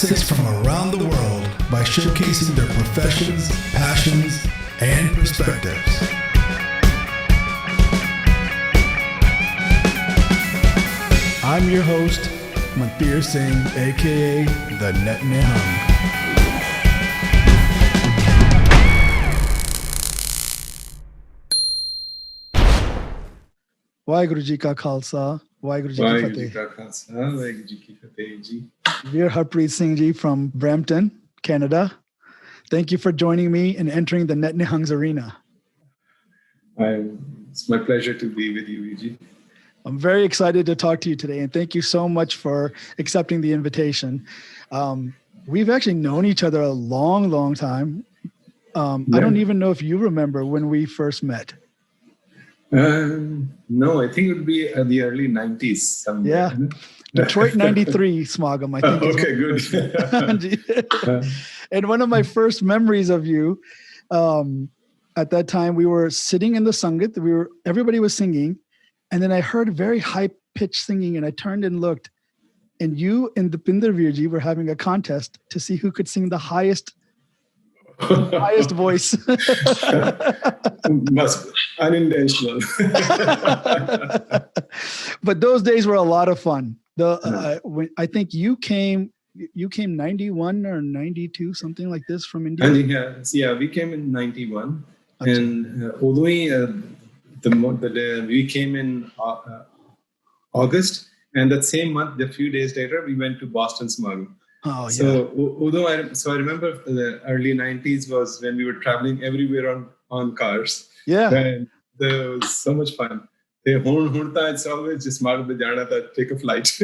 Sikhs from around the world by showcasing their professions, passions, and perspectives. I'm your host, Mandheer Singh, aka the Nihung. Waheguru Ji Ka Khalsa, Waheguru Ji Ki Fateh. Bhai Harpreet Singh Ji from Brampton, Canada. Thank you for joining me and entering the Net Nihung's arena. It's my pleasure to be with you, Veerji. I'm very excited to talk to you today, and thank you so much for accepting the invitation. We've actually known each other a long, long time. I don't even know if you remember when we first met. No, I think it would be the early 90s somewhere. Yeah. Detroit 93 Smagam, I think. Okay, good. And one of my first memories of you, at that time, we were sitting in the Sangat. Everybody was singing. And then I heard very high-pitched singing, and I turned and looked. And you and the Pinder Veerji were having a contest to see who could sing the highest voice. Must be unintentional. But those days were a lot of fun. I think you came 91 or 92, something like this, from India. Yeah, we came in 91. And although we came in August, and that same month, a few days later, we went to Boston Smagam. Oh, yeah. So I remember the early 90s was when we were traveling everywhere on cars. Yeah. And there was so much fun. It's always just take a flight.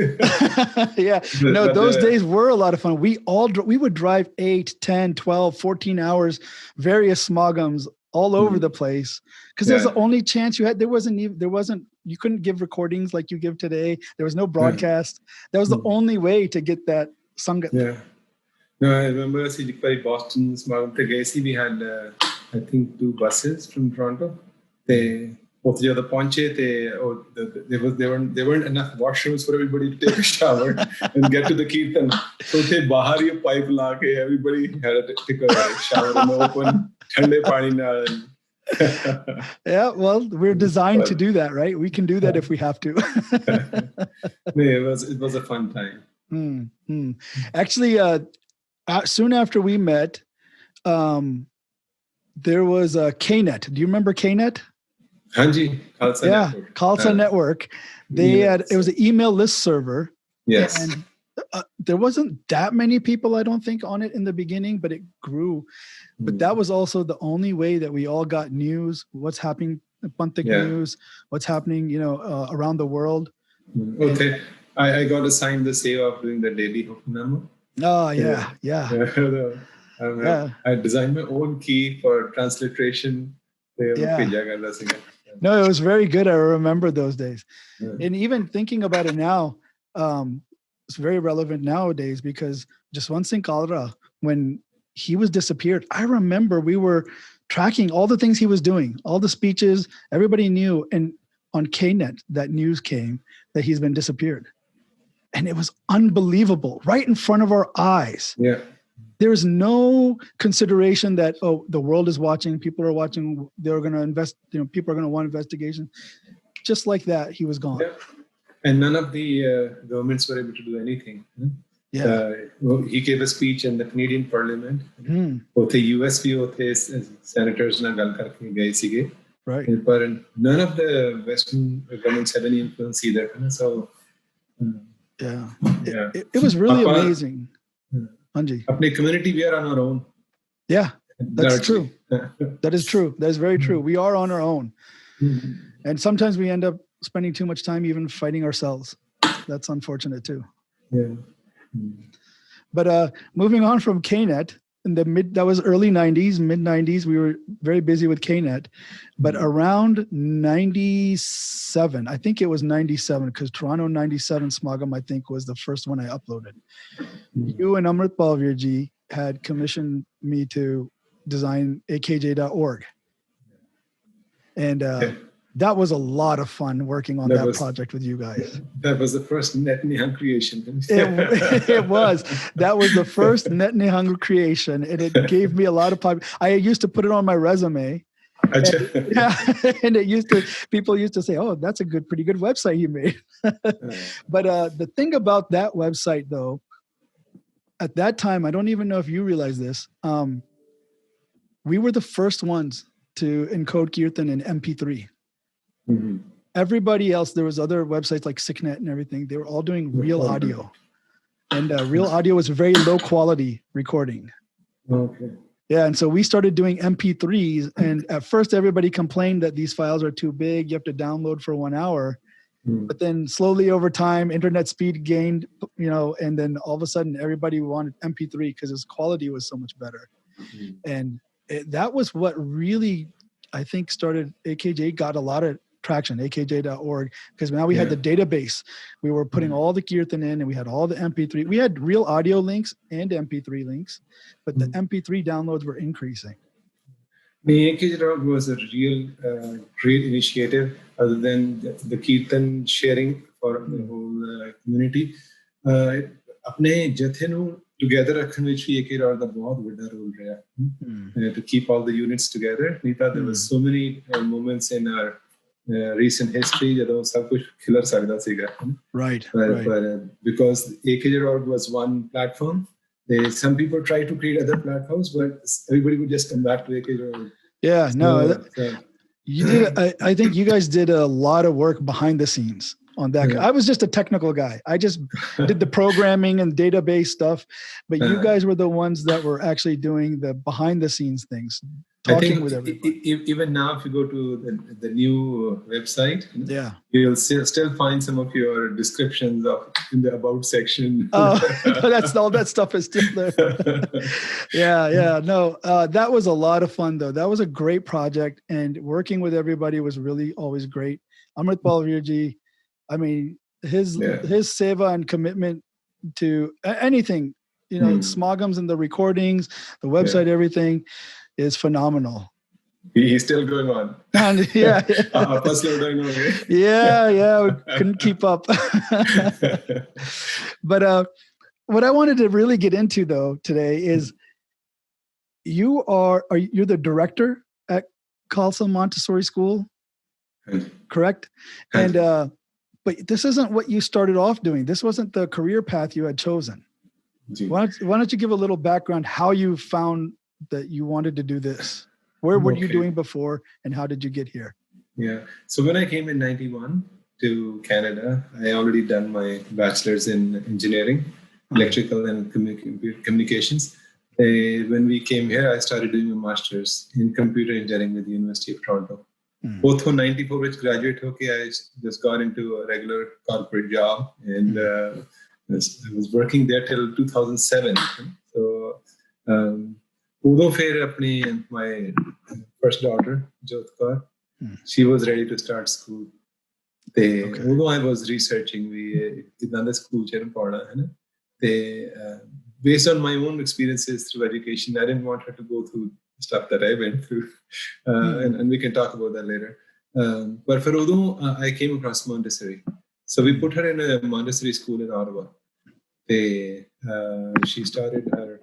Yeah. No, those days were a lot of fun. We would drive 8, 10, 12, 14 hours, various smagams all over the place. Because there's the only chance you had. You couldn't give recordings like you give today. There was no broadcast. That was the only way to get that Sangat. Yeah. No, I remember Boston Smagam. We had, I think, 2 buses from Toronto. There weren't enough washrooms for everybody to take a shower and get to the Kirtan. So everybody had to take a shower in the open, thande pani naal. Yeah, well, we're designed to do that, right? We can do that if we have to. It was a fun time. Mm-hmm. Actually, soon after we met, there was a KNet. Do you remember KNet? Hanji, Khalsa Network. Khalsa Network. It was an email list server. Yes. And there wasn't that many people, I don't think, on it in the beginning, but it grew. But that was also the only way that we all got news, what's happening, Panthic news, what's happening, around the world. Okay. I got assigned the seva of doing the daily Huknama. Oh, yeah. I designed my own key for transliteration. No, it was very good. I remember those days. Yeah. And even thinking about it now, it's very relevant nowadays because Jaswant Singh Kalra, when he was disappeared, I remember we were tracking all the things he was doing, all the speeches, everybody knew. And on KNet, that news came that he's been disappeared. And it was unbelievable, right in front of our eyes. Yeah. There is no consideration that, the world is watching, people are watching, they're going to invest, people are going to want investigation. Just like that, he was gone. Yeah. And none of the governments were able to do anything. Yeah. He gave a speech in the Canadian Parliament. Both the US senators right. But none of the Western governments had any influence either. So, it was really amazing. Apne community, we are on our own. Yeah, that's true. That is true. That is very true. We are on our own. And sometimes we end up spending too much time even fighting ourselves. That's unfortunate too. Yeah. But moving on from KNet, that was early 90s, mid 90s, we were very busy with KNet. But around 97, I think it was 97, because Toronto 97 Smagam, I think, was the first one I uploaded. You and Amritpal Veerji had commissioned me to design akj.org. And That was a lot of fun working on that project with you guys. That was the first Net Nihung creation. It was. That was the first Net Nihung creation, and it gave me a lot of I used to put it on my resume. And people used to say, "Oh, that's a pretty good website you made." But the thing about that website, though, at that time, I don't even know if you realize this. We were the first ones to encode Kirtan in MP3. Mm-hmm. Everybody else, there was other websites like KNet and everything. They were all doing real audio, and real audio was very low quality recording. Okay. Yeah, and so we started doing MP3s, and at first everybody complained that these files are too big. You have to download for 1 hour. But then slowly over time, internet speed gained, and then all of a sudden everybody wanted MP3 because its quality was so much better. And that was what really, I think, started AKJ, got a lot of traction, akj.org, because now we had the database. We were putting all the Kirtan in, and we had all the MP3. We had real audio links and MP3 links, but the MP3 downloads were increasing. The AKJ.org was a real great initiative, other than the Kirtan sharing for the whole community. Apne jathe nu together rakhan vich vi AKJ.org da bahut bada role raha to keep all the units together. Nita, there was so many moments in our recent history jadon sab kuch khila sakda siga. Right. But because AKJ.org was one platform, some people try to create other platforms, but everybody would just come back to AKJ.org. Yeah, no. You did. I think you guys did a lot of work behind the scenes on that. I was just a technical guy. I just did the programming and database stuff, but you guys were the ones that were actually doing the behind the scenes things, talking with everybody. Even now, if you go to the new website, you'll still find some of your descriptions in the about section. Oh, that's all that stuff is still there. Yeah. No, that was a lot of fun though. That was a great project, and working with everybody was really always great. Harpreet Veerji, I mean, his seva and commitment to anything, smogums and the recordings, the website, everything is phenomenal. He's still going on. And we couldn't keep up. But what I wanted to really get into though today is you're the director at Khalsa Montessori School, correct? And but this isn't what you started off doing. This wasn't the career path you had chosen. Why don't you give a little background how you found that you wanted to do this? Where were you doing before, and how did you get here? Yeah. So when I came in 91 to Canada, I already done my bachelor's in engineering, electrical and communications. When we came here, I started doing a master's in computer engineering with the University of Toronto. Both in 94, which graduate, I just got into a regular corporate job, and I was working there till 2007. So, my first daughter, Jyotkar, she was ready to start school. Although I was researching, based on my own experiences through education, I didn't want her to go through stuff that I went through, and we can talk about that later. But for Udo, I came across Montessori. So we put her in a Montessori school in Ottawa. She started her,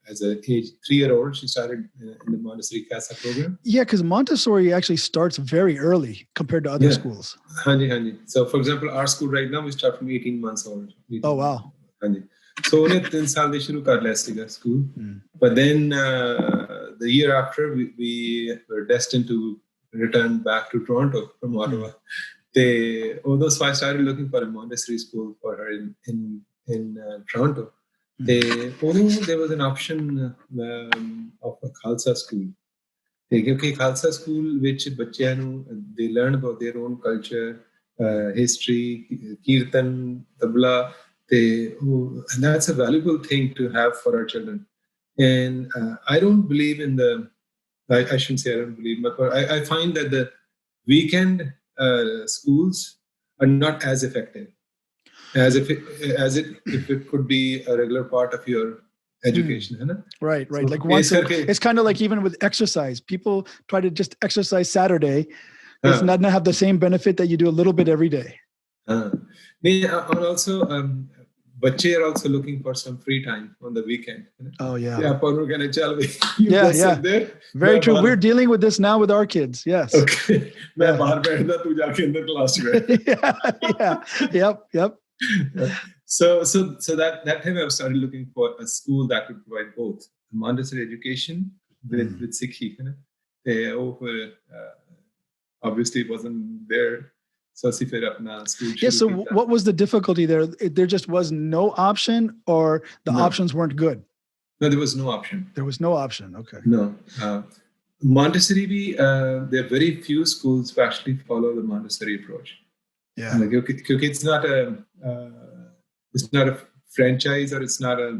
as a age 3-year-old, she started in the Montessori CASA program. Yeah, because Montessori actually starts very early compared to other schools. So for example, our school right now, we start from 18 months old. Oh, wow. So only 3 saal de shuru kar liya school. But then the year after, we were destined to return back to Toronto from Ottawa. So I started looking for a Montessori school for her in Toronto. There was an option of a Khalsa school. Khalsa school, which they learn about their own culture, history, kirtan, tabla. And that's a valuable thing to have for our children. And I don't believe in I shouldn't say I don't believe, but I find that the weekend schools are not as effective as if it could be a regular part of your education. Right. So like once it's kind of like even with exercise, people try to just exercise Saturday, it's not going to have the same benefit that you do a little bit every day. And also, bache are also looking for some free time on the weekend. Oh yeah. Yeah. Very true. We're dealing with this now with our kids. Yes. Okay. Yep. So that time I started looking for a school that would provide both Montessori education with Sikhi. Obviously it wasn't there. So what was the difficulty there? There just was no option, or the options weren't good? No, there was no option. There was no option. Okay. No. Montessori, there are very few schools who actually follow the Montessori approach. Yeah. Because it's not a franchise, or it's not a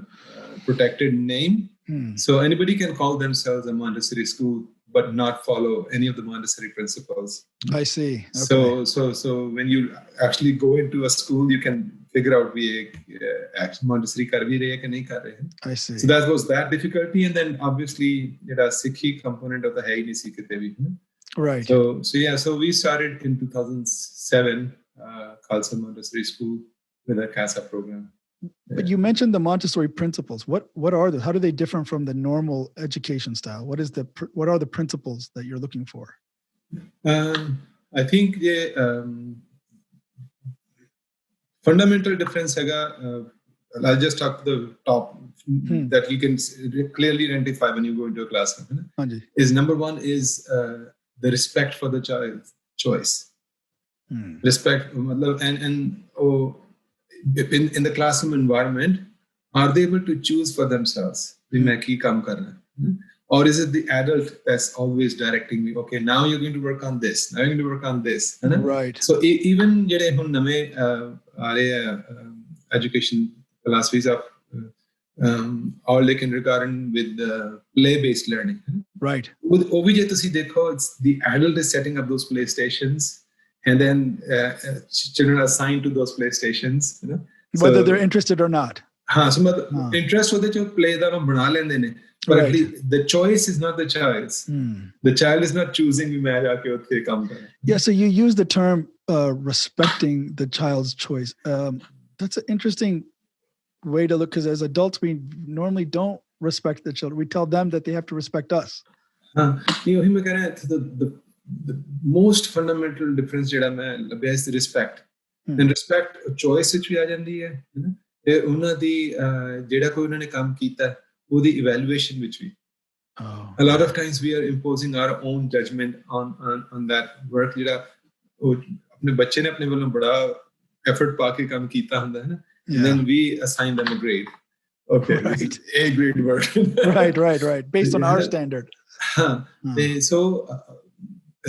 protected name. So anybody can call themselves a Montessori school, but not follow any of the Montessori principles. I see. Okay. So when you actually go into a school, you can figure out Montessori kar bhi rahe hai ki nahi kar rahe. I see. So that was that difficulty, and then obviously there are Sikhi component of the hai nahi sikhe bhi. Right. So we started in 2007 Khalsa Montessori School with a CASA program. But you mentioned the Montessori principles. What are they? How do they differ from the normal education style? What are the principles that you're looking for? I think the fundamental difference I'll just talk to the top that you can clearly identify when you go into a classroom. Is number one is the respect for the child's choice. Respect and in the classroom environment, are they able to choose for themselves? Or is it the adult that's always directing me? Okay, now you're going to work on this. Now you're going to work on this. Right. So even education philosophies of all kindergarten with play-based learning. Right. With OBJ, it's the adult is setting up those playstations. And then children are assigned to those playstations, whether they're interested or not. Interest होते जो play that हम बना लेंदे ने, but at least the choice is not the child's. The child is not choosing भी मैं जाके उत्थे काम करूँ. Yeah, so you use the term respecting the child's choice. That's an interesting way to look, because as adults we normally don't respect the children. We tell them that they have to respect us. The most fundamental difference is the respect. And respect choice which we ajandi hai ਉਹਨਾਂ ਦੀ ਜਿਹੜਾ ਕੋਈ ਉਹਨਾਂ ਨੇ ਕੰਮ ਕੀਤਾ ਉਹਦੀ evaluation which we a lot of times we are imposing our own judgment on that work ਜਿਹੜਾ ਉਹ ਆਪਣੇ ਬੱਚੇ ਨੇ ਆਪਣੇ ਵੱਲੋਂ ਬੜਾ effort ਪਾ ਕੇ ਕੰਮ ਕੀਤਾ ਹੁੰਦਾ ਹੈ ਨਾ, and then we assign them a grade. Okay, right. A grade work. right based on our standard. So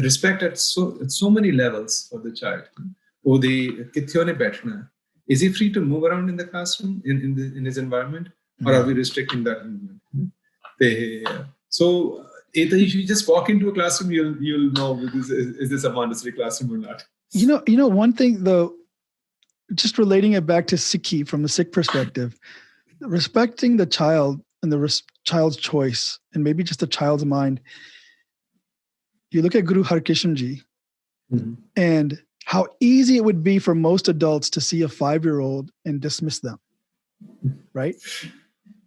respect at so many levels for the child. Is he free to move around in the classroom in his environment, or are we restricting that movement? So if you just walk into a classroom, you'll know is this a Montessori classroom or not. You know one thing though, just relating it back to Sikhi from the Sikh perspective, respecting the child and the child's choice, and maybe just the child's mind. You look at Guru Harkishan Ji, and how easy it would be for most adults to see a 5-year-old and dismiss them, right?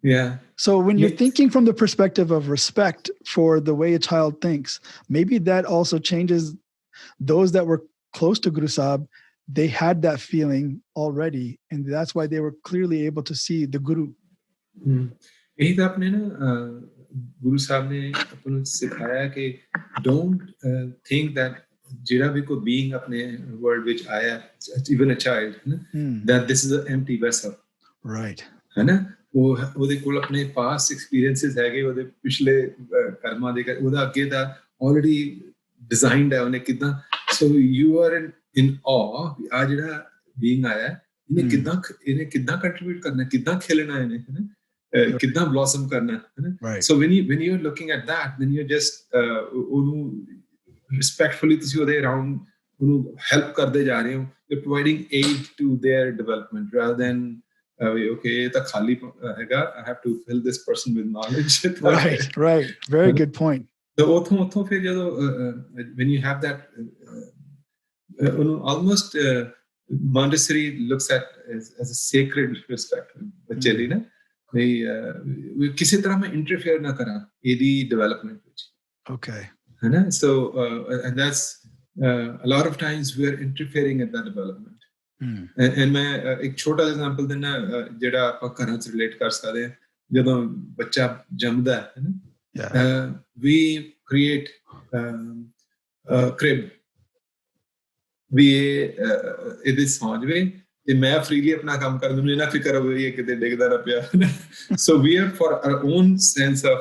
Yeah. So when you're thinking from the perspective of respect for the way a child thinks, maybe that also changes those that were close to Guru Sahib. They had that feeling already, and that's why they were clearly able to see the Guru. Guru Sahib ne apnu sikhaya ke don't think that jira bhi ko being apne world which aaya, even a child, that this is an empty vessel. Right. है ना, ਉਹਦੇ ਕੋਲ ਆਪਣੇ past experiences ਹੈਗੇ, ਉਹਦੇ ਪਿਛਲੇ ਕਰਮਾਂ ਦੇ ਉਹਦਾ ਅੱਗੇ ਦਾ already designed ਹੈ ਉਹਨੇ ਕਿਦਾਂ. So you are in awe ਆ ਜਿਹੜਾ being ਆਇਆ ਇਹਨੇ ਕਿਦਾਂ contribute ਕਰਨਾ, ਕਿਦਾਂ ਖੇਲਣਾ ਇਹਨੇ, ਹੈ ਨਾ, ਕਿਦਾਂ blossom ਕਰਨਾ, ਹੈ ਨਾ. Right. So when you're looking at that, then you're just ਉਹਨੂੰ respectfully ਤੁਸੀਂ ਉਹਦੇ around ਉਹਨੂੰ help ਕਰਦੇ ਜਾ ਰਹੇ ਹੋ. You're providing aid to their development rather than okay, ਤਾਂ ਖਾਲੀ ਹੈਗਾ, I have to fill this person with knowledge. Right. Very good point. So ਉੱਥੋਂ ਫਿਰ ਜਦੋਂ when you have that almost Montessori looks at as a sacred respect ਬੱਚੇ ਲਈ ਨਾ ਵੀ ਕਿਸੇ ਤਰ੍ਹਾਂ ਮੈਂ ਇੰਟਰਫੇਅਰ ਨਾ ਕਰਾਂ ਇਹਦੀ ਡਿਵੈਲਪਮੈਂਟ ਵਿੱਚ Okay. ਹੈ so and that's a lot of times we are interfering at that development and ਮੈਂ ਇੱਕ ਛੋਟਾ ਐਗਜ਼ਾਮਪਲ ਦਿੰਦਾ ਜਿਹੜਾ ਆਪਾਂ ਘਰਾਂ 'ਚ ਰਿਲੇਟ ਕਰ ਸਕਦੇ ਹਾਂ ਜਦੋਂ ਬੱਚਾ ਜੰਮਦਾ ਹੈ ਨਾ we create crib ਵੀ ਇਹਦੇ ਸੌਂ ਜਾਵੇ ਤੇ ਮੈਂ ਫ੍ਰੀਲੀ ਆਪਣਾ ਕੰਮ ਕਰ ਮੈਨੂੰ ਇਹਨਾਂ ਫਿਕਰ ਹੋਵੇ ਇਹ ਕਿਤੇ ਡਿੱਗਦਾ ਨਾ ਪਿਆ so we are for our own sense of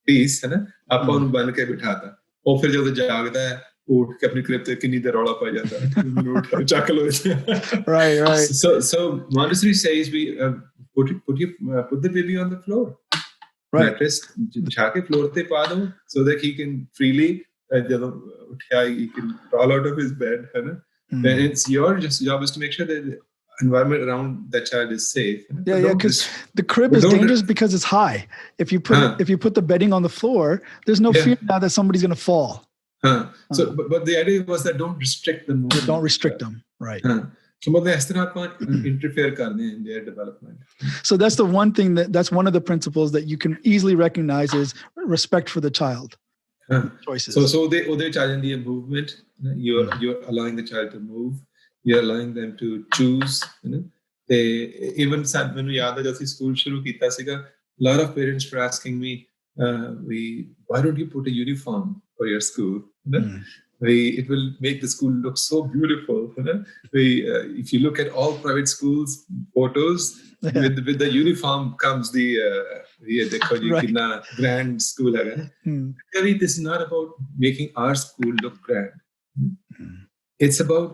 peace ਹੈ ਨਾ ਆਪਾਂ ਉਹਨੂੰ ਬੰਨ ਕੇ ਬਿਠਾਤਾ ਉਹ ਫਿਰ ਜਦੋਂ ਜਾਗਦਾ ਹੈ ਉੱਠ ਕੇ ਆਪਣੀ ਕ੍ਰਿਪ ਤੇ ਕਿੰਨੀ ਦੇਰ ਰੌਲਾ ਪਾ ਜਾਂਦਾ ਮੈਨੂੰ ਉੱਠ ਚੱਕ ਲੋ right so Montessori says we put the baby on the floor mattress ਬਿਠਾ ਕੇ floor ਤੇ ਪਾ ਦੋ so that he can freely ਜਦੋਂ ਉੱਠਿਆ he can crawl out of his bed ਹੈ ਨਾ then it's your job is to make sure that the environment around that child is safe because the crib is dangerous because it's high if you put the bedding on the floor there's no fear now that somebody's going to fall so but the idea was that don't restrict them don't restrict them right so but ਇਸ ਤਰ੍ਹਾਂ ਆਪਾਂ interfere ਕਰਦੇ in their development so that's the one thing that's one of the principles that you can easily recognize is respect for the child choices so they challenge the movement you're allowing the child to move you're allowing them to choose they even when we yaad hai jab school shuru kita siga a lot of parents were asking me why don't you put a uniform for your school it will make the school look so beautiful if you look at all private schools photos with the uniform comes the dekho ji kitna grand school hai this is not about making our school look grand it's about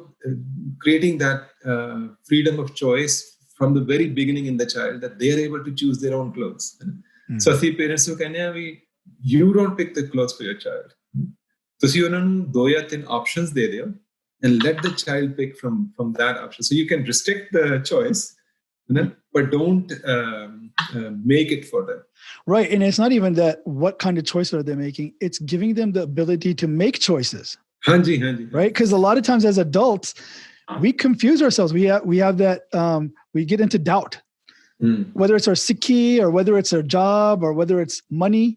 creating that freedom of choice from the very beginning in the child that they are able to choose their own clothes so see parents who can you don't pick the clothes for your child ਤੁਸੀਂ ਉਹਨਾਂ ਨੂੰ 2 ਜਾਂ 3 options ਦੇ ਦਿਓ and let the child pick from that option so you can restrict the choice but don't make it for them right and it's not even that what kind of choice are they making it's giving them the ability to make choices right because a lot of times as adults we confuse ourselves we have that we get into doubt whether it's our Sikhi or whether it's our job or whether it's money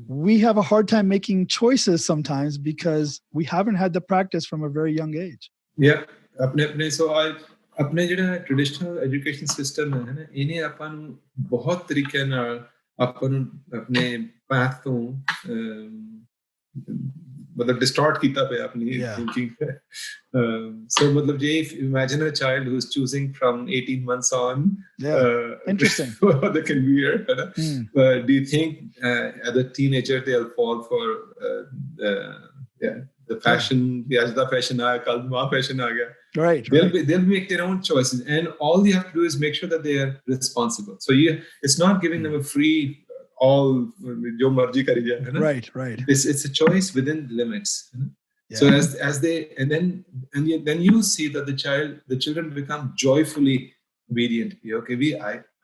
we have a hard time making choices sometimes because we haven't had the practice from a very young age so ਆਪਣੇ ਜਿਹੜਾ traditional education system ਹੈ ਨਾ ਇਹਨੇ ਆਪਾਂ ਨੂੰ ਬਹੁਤ ਤਰੀਕੇ ਨਾਲ ਆਪਾਂ ਨੂੰ ਆਪਣੇ ਪਾਥ ਤੋਂ ਮਤਲਬ ਡਿਸਟੋਰਟ ਕੀਤਾ ਪਿਆ ਆਪਣੀ ਥਿੰਕਿੰਗ so ਮਤਲਬ ਜੇ imagine a child who's choosing from 18 months on interesting the career do you think as a teenager they'll fall for the fashion as the fashion aaya kal ma fashion aa gaya right they'll make their own choices and all you have to do is make sure that they are responsible so it's not giving them a free all jo marji kari jaye hai na right it's a choice within limits so as they and then you see that the children become joyfully obedient okay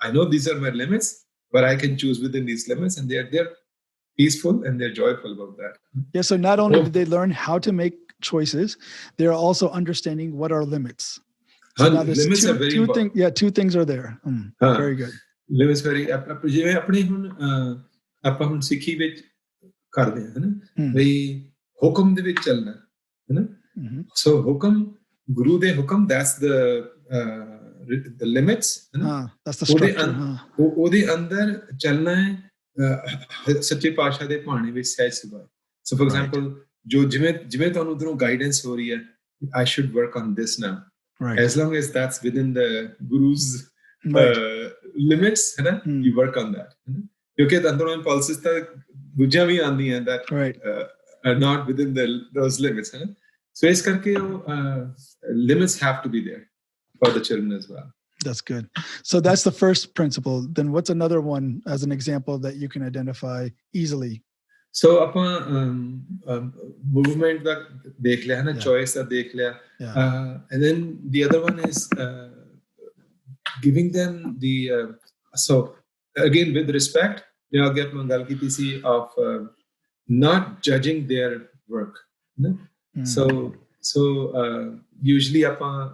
I know these are my limits but I can choose within these limits and they're peaceful and they're joyful about that so not only did they learn how to make choices they're also understanding what are limits so now limits are very important two things are there very good limits very ਜਿਵੇਂ ਆਪਣੇ ਹੁਣ ਆਪਾਂ ਹੁਣ ਸਿੱਖੀ ਵਿੱਚ ਕਰਦੇ ਹਾਂ ਨਾ ਵੀ ਹੁਕਮ ਦੇ ਵਿੱਚ ਚੱਲਣਾ ਹੈ ਨਾ ਸੋ ਹੁਕਮ ਗੁਰੂ ਦੇ ਹੁਕਮ that's the limits that's the structure ਉਹਦੇ ਅੰਦਰ ਚੱਲਣਾ ਹੈ ਸੱਚੇ ਪਾਤਸ਼ਾਹ ਦੇ ਭਾਣੇ ਵਿੱਚ ਸਹਿਜ ਸੁਭਾਅ so for example ਜੋ ਜਿਵੇਂ ਤੁਹਾਨੂੰ ਉਧਰੋਂ ਗਾਈਡੈਂਸ ਹੋ ਰਹੀ ਹੈ I should work on this now as long as that's within the guru's limits है ना you work on that क्योंकि अंदरों impulses ਤਾਂ ਦੂਜੀਆਂ ਵੀ ਆਉਂਦੀਆਂ that are not within those limits है ना so ਇਸ ਕਰਕੇ limits have to be there for the children as well that's good so that's the first principle then what's another one as an example that you can identify easily so ਆਪਾਂ movement ਦਾ ਦੇਖ ਲਿਆ ਹੈ ਨਾ choice ਦਾ ਦੇਖ ਲਿਆ and then the other one is giving them the so again with respect ਅੱਗੇ ਆਪਾਂ ਗੱਲ ਕੀਤੀ ਸੀ of not judging their work. So usually ਆਪਾਂ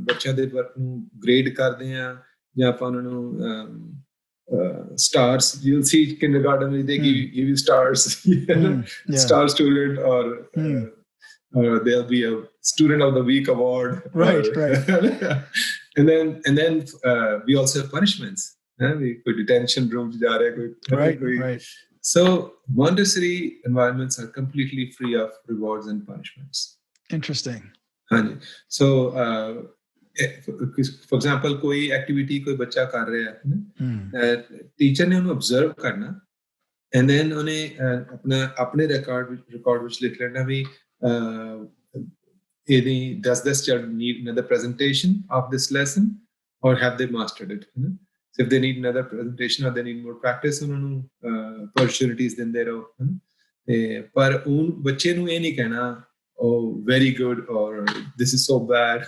ਬੱਚਿਆਂ ਦੇ ਵਰਕ ਨੂੰ ਗ੍ਰੇਡ ਕਰਦੇ ਆ ਜਾਂ ਆਪਾਂ ਉਹਨਾਂ ਨੂੰ stars. You'll see kindergarten they give you stars. Star student or there'll be a student of the week award. Right. and then we also have punishments. We could detention rooms. Right. So Montessori environments are completely free of rewards and punishments. Interesting. So for example कोई activity कोई बच्चा कर रहा है teacher ने उन्हें observe करना and then उन्हें अपने record which लिख लेना भी does this child need another presentation of this lesson or have they mastered it? So if they need another presentation or they need more practice उन्होंने opportunities ਦਿੰਦੇ ਰਹੋ ਪਰ उन बच्चे ਨੂੰ ਇਹ ਨਹੀਂ ਕਹਿਣਾ oh very good or this is so bad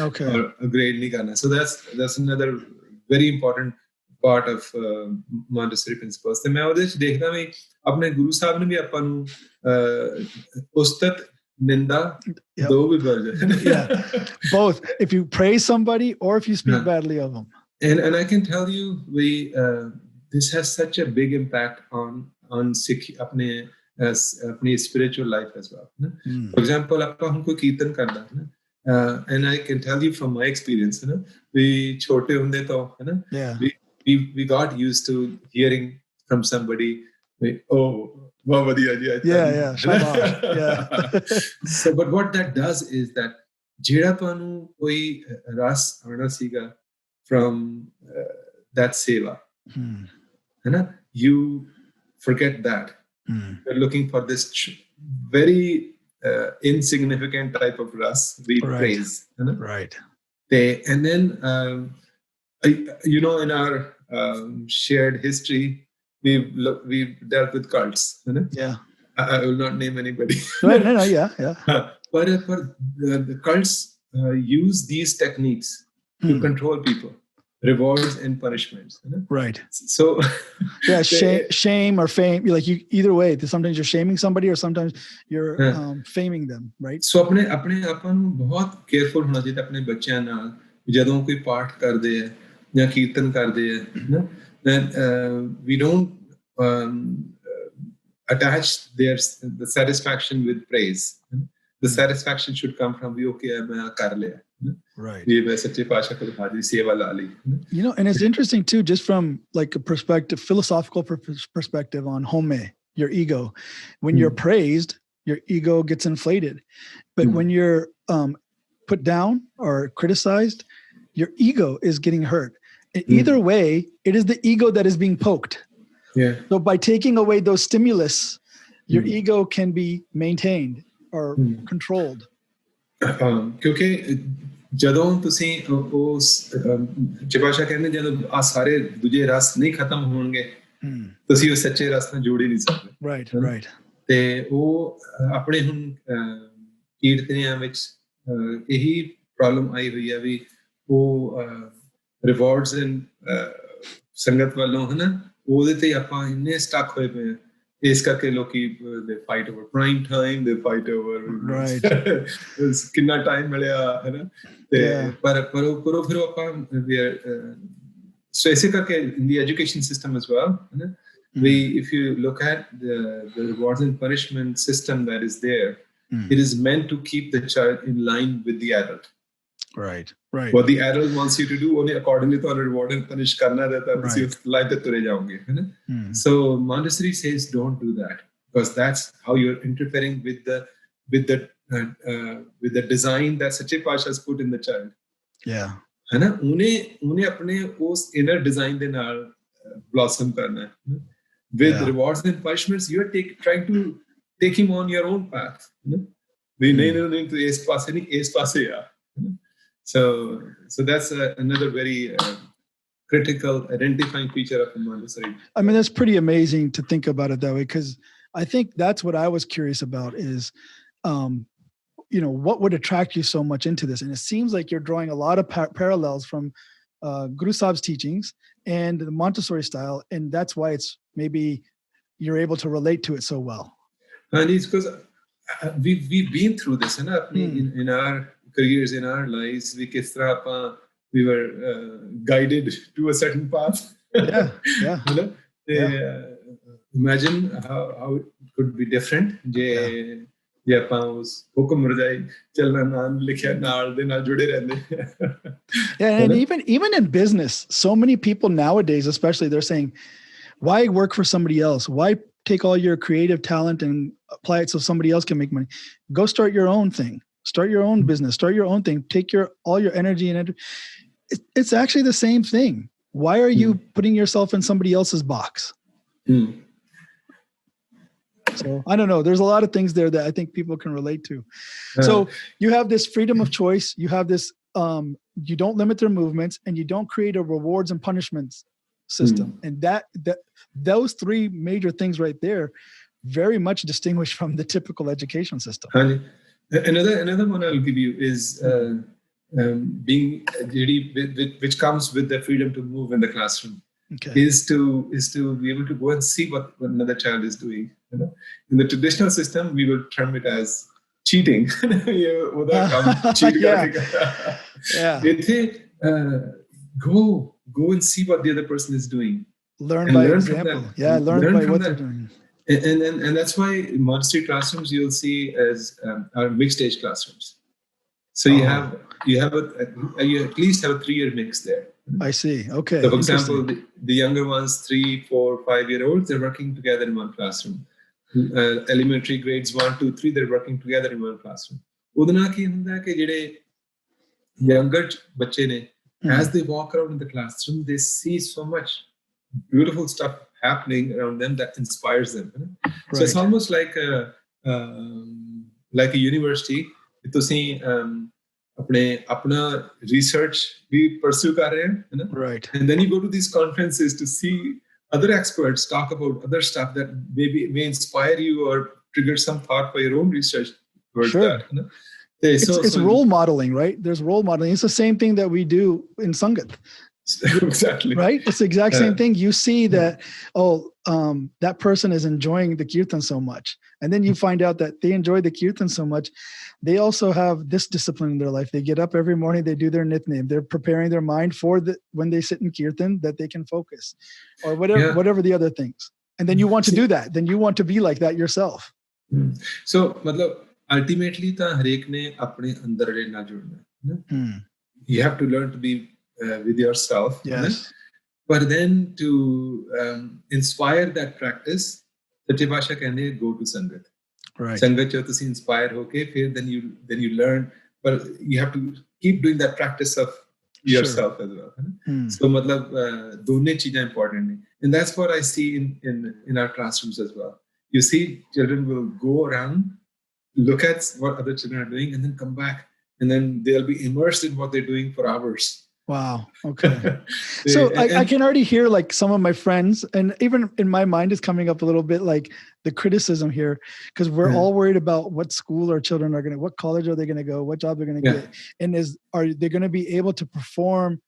okay or grade nahi karna. So that's another very important part of Montessori principles. ਤੇ ਮੈਂ ਉਹਦੇ ਚ ਦੇਖਦਾ ਵੀ ਆਪਣੇ ਗੁਰੂ ਸਾਹਿਬ ਨੇ ਵੀ ਆਪਾਂ ਨੂੰ ਉਸਤਤ ਨਿੰਦਾ ਦੋ ਵੀ ਵਰਜ both if you praise somebody or if you speak badly of them. And I can tell you this has such a big impact on Sikh अपनी spiritual life as well. For example, ਆਪਾਂ ਹੁਣ ਕੋਈ ਕੀਰਤਨ ਕਰਦਾ and I can tell you from my experience we ਛੋਟੇ ਹੁੰਦੇ ਤੋਂ we got used to hearing from somebody oh ਬਹੁਤ ਵਧੀਆ ਜੀ so but what that does is that ਜਿਹੜਾ ਤੁਹਾਨੂੰ ਕੋਈ ਰਸ ਆਉਣਾ ਸੀਗਾ from that seva you forget that. You're looking for this very insignificant type of ras we praise. Right. And then, in our shared history, we've dealt with cults. Yeah. I will not name anybody. No, yeah. But the cults use these techniques to control people. Rewards and punishments. Right. So shame or fame, like you either way, sometimes you're shaming somebody or sometimes you're faming them, right? So ਆਪਣੇ ਆਪਾਂ ਨੂੰ ਬਹੁਤ careful ਹੋਣਾ ਚਾਹੀਦਾ ਆਪਣੇ ਬੱਚਿਆਂ ਨਾਲ ਜਦੋਂ ਕੋਈ ਪਾਠ ਕਰਦੇ ਆ ਜਾਂ ਕੀਰਤਨ ਕਰਦੇ ਆ we don't attach the satisfaction with praise. The satisfaction should come from okay मैं कर लिया. Right. And it's interesting too, just from like a philosophical perspective on home, your ego. When you're praised, your ego gets inflated. But when you're put down or criticized, your ego is getting hurt. And either way, it is the ego that is being poked. Yeah. So by taking away those stimulus, your ego can be maintained or controlled. ਕਿਉਂਕਿ ਜਦੋਂ ਤੁਸੀਂ ਉਸ ਚਿਪਾਸ਼ਾ ਕਹਿੰਦੇ ਜਦੋਂ ਆ ਸਾਰੇ ਦੂਜੇ ਰਸ ਨਹੀਂ ਖਤਮ ਹੋਣਗੇ ਤੁਸੀਂ ਉਹ ਸੱਚੇ ਰਸ ਨਾਲ ਜੋੜ ਹੀ ਨਹੀਂ ਸਕਦੇ right ਤੇ ਉਹ ਆਪਣੇ ਹੁਣ ਕੀਰਤਨੀਆਂ ਵਿੱਚ ਇਹੀ ਪ੍ਰੋਬਲਮ ਆਈ ਹੋਈ ਹੈ ਵੀ ਉਹ ਰਿਵਾਰਡਸ ਐਂਡ ਸੰਗਤ ਵੱਲੋਂ ਉਹਦੇ ਤੇ ਆਪਾਂ ਇੰਨੇ ਸਟਕ ਹੋਏ ਪਏ ਇਸ ਕਰਕੇ ਲੋਕੀ they fight over prime time, they fight over ਕਿੰਨਾ ਟਾਈਮ ਮਿਲਿਆ ਤੇ ਪਰ ਫਿਰ ਆਪਾਂ so ਇਸੇ ਕਰਕੇ in the education system as well if you look at the rewards and punishment system that is there it is meant to keep the child in line with the adult. Right. What the adult wants you to do only accordingly to reward and punish karna rehta hai usi line pe ture jaoge so Montessori says don't do that because that's how you're interfering with the design that Sache Pasha has put in the child hai na une apne us inner design de naal blossom karna hai with rewards and punishments you're trying to take him on your own path we nahi to is paase nahi is paase ya So that's another very critical identifying feature of Montessori. I mean, that's pretty amazing to think about it that way, because I think that's what I was curious about is, what would attract you so much into this? And it seems like you're drawing a lot of parallels from Guru Sahib's teachings and the Montessori style, and that's why it's maybe you're able to relate to it so well. And it's because we've been through this, in our careers, in our lives. We were guided to a certain path. Imagine how it could be different. Yeah, and even in business, so many people nowadays, especially, they're saying, why work for somebody else? Why take all your creative talent and apply it so somebody else can make money? Go start your own thing. Start your own business. Start your own thing. Take all your energy and it's actually the same thing. Why are you putting yourself in somebody else's box? So I don't know. There's a lot of things there that I think people can relate to. So you have this freedom of choice. You have this, you don't limit their movements, and you don't create a rewards and punishments system. And that those three major things right there very much distinguished from the typical education system. Another one I'll give you is being which comes with the freedom to move in the classroom. Is to be able to go and see what another child is doing. In the traditional system, we will term it as cheating. Go and see what the other person is doing. Learn by example. Learn by what they're doing. And that's why in Montessori classrooms you'll see as our mixed age classrooms. So you at least have a 3-year mix there. I see. Okay. So for example, the younger ones, 3, 4, 5-year-olds, they're working together in one classroom. Elementary grades 1, 2, 3, they're working together in one classroom. Younger bache as they walk around in the classroom, they see so much beautiful stuff happening around them that inspires them. So it's almost like a university. अपना research we pursue कर रहे हैं, right? And then you go to these conferences to see other experts talk about other stuff that may inspire you or trigger some thought for your own research towards that. It's role modeling, right? There's role modeling. It's the same thing that we do in Sangat. Exactly. Right? It's the exact same thing. You see that, that person is enjoying the kirtan so much. And then you find out that they enjoy the kirtan so much. They also have this discipline in their life. They get up every morning, they do their nitnem. They're preparing their mind for when they sit in kirtan that they can focus or whatever the other things. And then you want to do that. Then you want to be like that yourself. So, ultimately, you have to learn to be with yourself. Yes. But then to inspire that practice, Sache Pasha kehne go to Sangat. Right. Sangat jo tusi inspire hoke, then you learn. But you have to keep doing that practice of yourself as well. So दोनों चीजें important हैं. And that's what I see in our classrooms as well. You see, children will go around, look at what other children are doing, and then come back, and then they'll be immersed in what they're doing for hours. Wow. Okay. So I can already hear like some of my friends, and even in my mind is coming up a little bit like the criticism here, because we're all worried about what school our children are going to, what college are they going to go, what job they're going to get, and are they going to be able to perform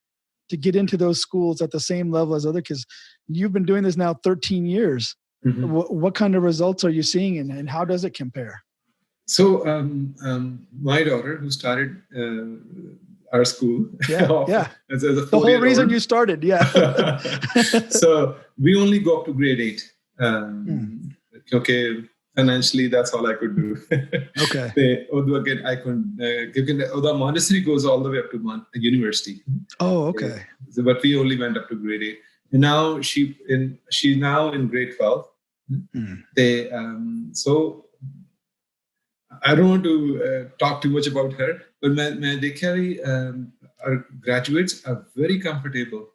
to get into those schools at the same level as other kids? You've been doing this now 13 years. What kind of results are you seeing, and how does it compare? So my daughter, who started our school, as a the whole reason you started, So we only go up to grade 8. Okay, financially that's all I could do. Okay. I couldn't. Montessori goes all the way up to university. Oh, okay. So, but we only went up to grade 8. And now she's now in grade 12. So I don't want to talk too much about her, but our graduates are very comfortable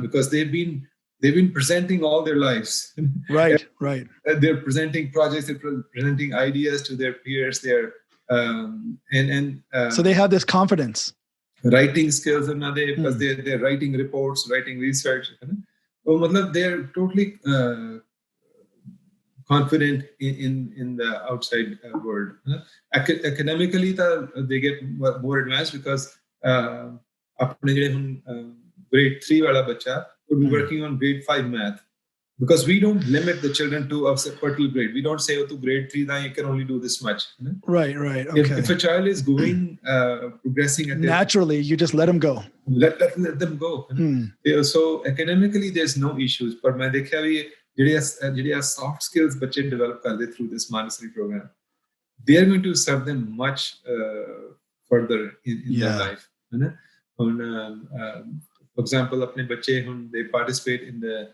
because they've been presenting all their lives. Right. They're presenting projects, they're presenting ideas to their peers. They're so they have this confidence. Writing skills, because they're writing reports, writing research. They're totally confident in the outside world. Academically, they get more advanced because grade 3 wala bacha could be working on grade 5 math, because we don't limit the children to a particular grade. We don't say, oh, to grade 3, now you can only do this much. Right. Okay. If a child is going, progressing at naturally, you just let them go. Let them go. So academically, there's no issues. But I have soft skills bache develop through this Montessori program. They are going to serve them much further in their life. For example, apne bache, they participate in the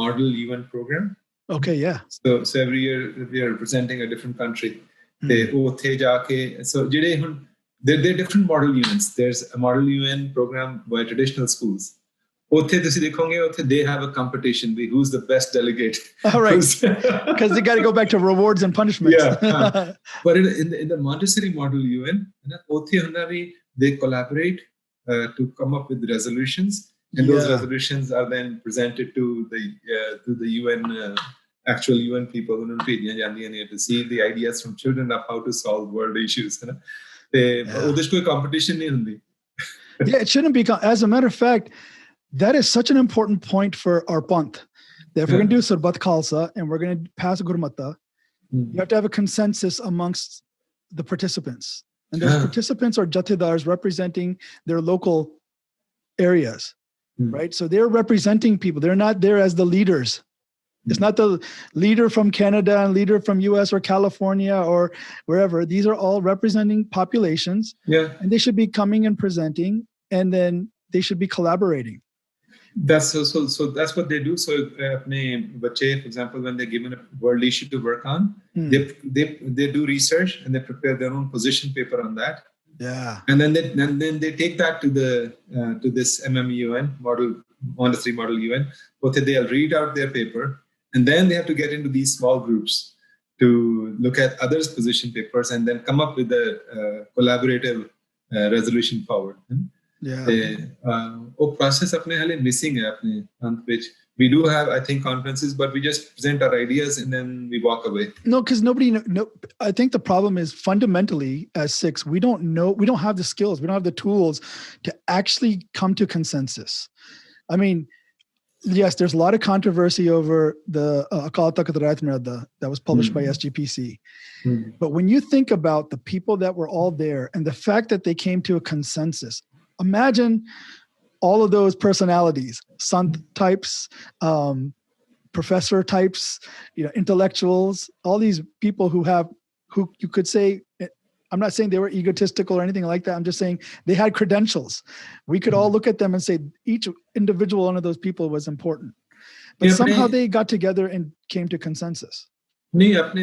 Model UN program. Okay, yeah. So every year we are representing a different country. So there are different model UNs. There's a model UN program by traditional schools. They have a competition. Who's the best delegate? All right, because they got to go back to rewards and punishments. Yeah, but in the Montessori model UN, they collaborate to come up with resolutions, and those resolutions are then presented to the UN, actual UN people to see the ideas from children of how to solve world issues. Competition. Yeah, it shouldn't be. As a matter of fact, that is such an important point for our Panth. That if we're going to do Sarbat Khalsa and we're going to pass Gurmata, you have to have a consensus amongst the participants. And those participants are jathedars representing their local areas, right? So they're representing people. They're not there as the leaders. It's not the leader from Canada and leader from US or California or wherever. These are all representing populations. Yeah. And they should be coming and presenting, and then they should be collaborating. So that's what they do. So apne bache, for example, when they're given a world issue to work on, they do research and they prepare their own position paper on that. Yeah. And then they take that to this MMUN model, Montessori model UN. They'll read out their paper, and then they have to get into these small groups to look at others' position papers and then come up with a collaborative resolution forward. Yeah. Process apne hale missing hai apne Panth page. We do have, I think, conferences, but we just present our ideas and then we walk away. No, because nobody. I think the problem is fundamentally as Sikhs, we don't have the skills, we don't have the tools to actually come to consensus. I mean, yes, there's a lot of controversy over the Akal Takat Raat Mirada that was published by SGPC. But when you think about the people that were all there and the fact that they came to a consensus, imagine all of those personalities, Sant types, professor types, intellectuals, all these people who you could say, I'm not saying they were egotistical or anything like that. I'm just saying they had credentials. We could all look at them and say each individual one of those people was important. But somehow they got together and came to consensus. नहीं अपने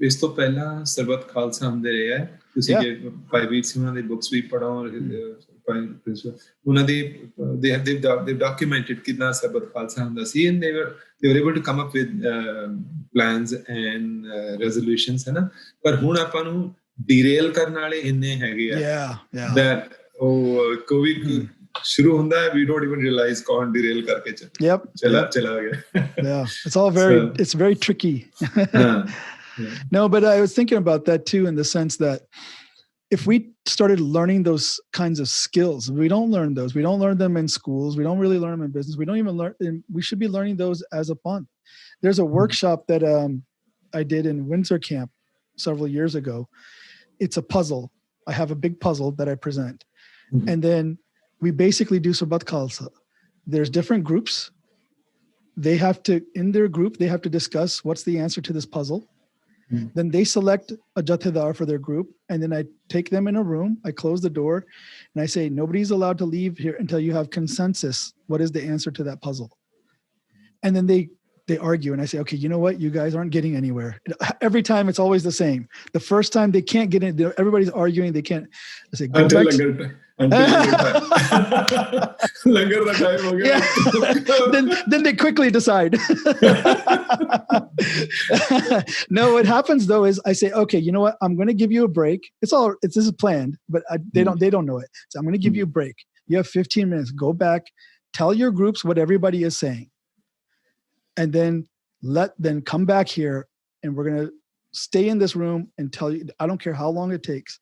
इस तो पहला सरबत खालसा हमदे रहा है किसी के भाई वीर सिंह ने बुक्स भी पढ़ा और they've documented कितना सरबत खालसा हमदा सी, and they were able to come up with plans and resolutions, है ना. पर हुण आपां नूं derail करने वाले इन्ने हैगे आ that COVID शुरू होता है, we don't even realize कौन derail करके चला गया. It's all it's very tricky. No, but I was thinking about that too, in the sense that if we started learning those kinds of skills, we don't learn those. We don't learn them in schools. We don't really learn them in business. We don't even learn. We should be learning those as a Panth. There's a workshop that I did in Windsor Camp several years ago. It's a puzzle. I have a big puzzle that I present. And then we basically do Sabat Khalsa. There's different groups. In their group, they have to discuss what's the answer to this puzzle. Then they select a jathedar for their group. And then I take them in a room. I close the door and I say, nobody's allowed to leave here until you have consensus. What is the answer to that puzzle? And then they argue, and I say, okay, you know what? You guys aren't getting anywhere. Every time it's always the same. The first time they can't get in, everybody's arguing. They can't. I say, go back. Then they quickly decide. No, what happens though is I say, okay, you know what? I'm going to give you a break. This is planned, but they don't know it. So I'm going to give you a break. You have 15 minutes. Go back, tell your groups what everybody is saying. And then come back here, and we're going to stay in this room and tell you, I don't care how long it takes.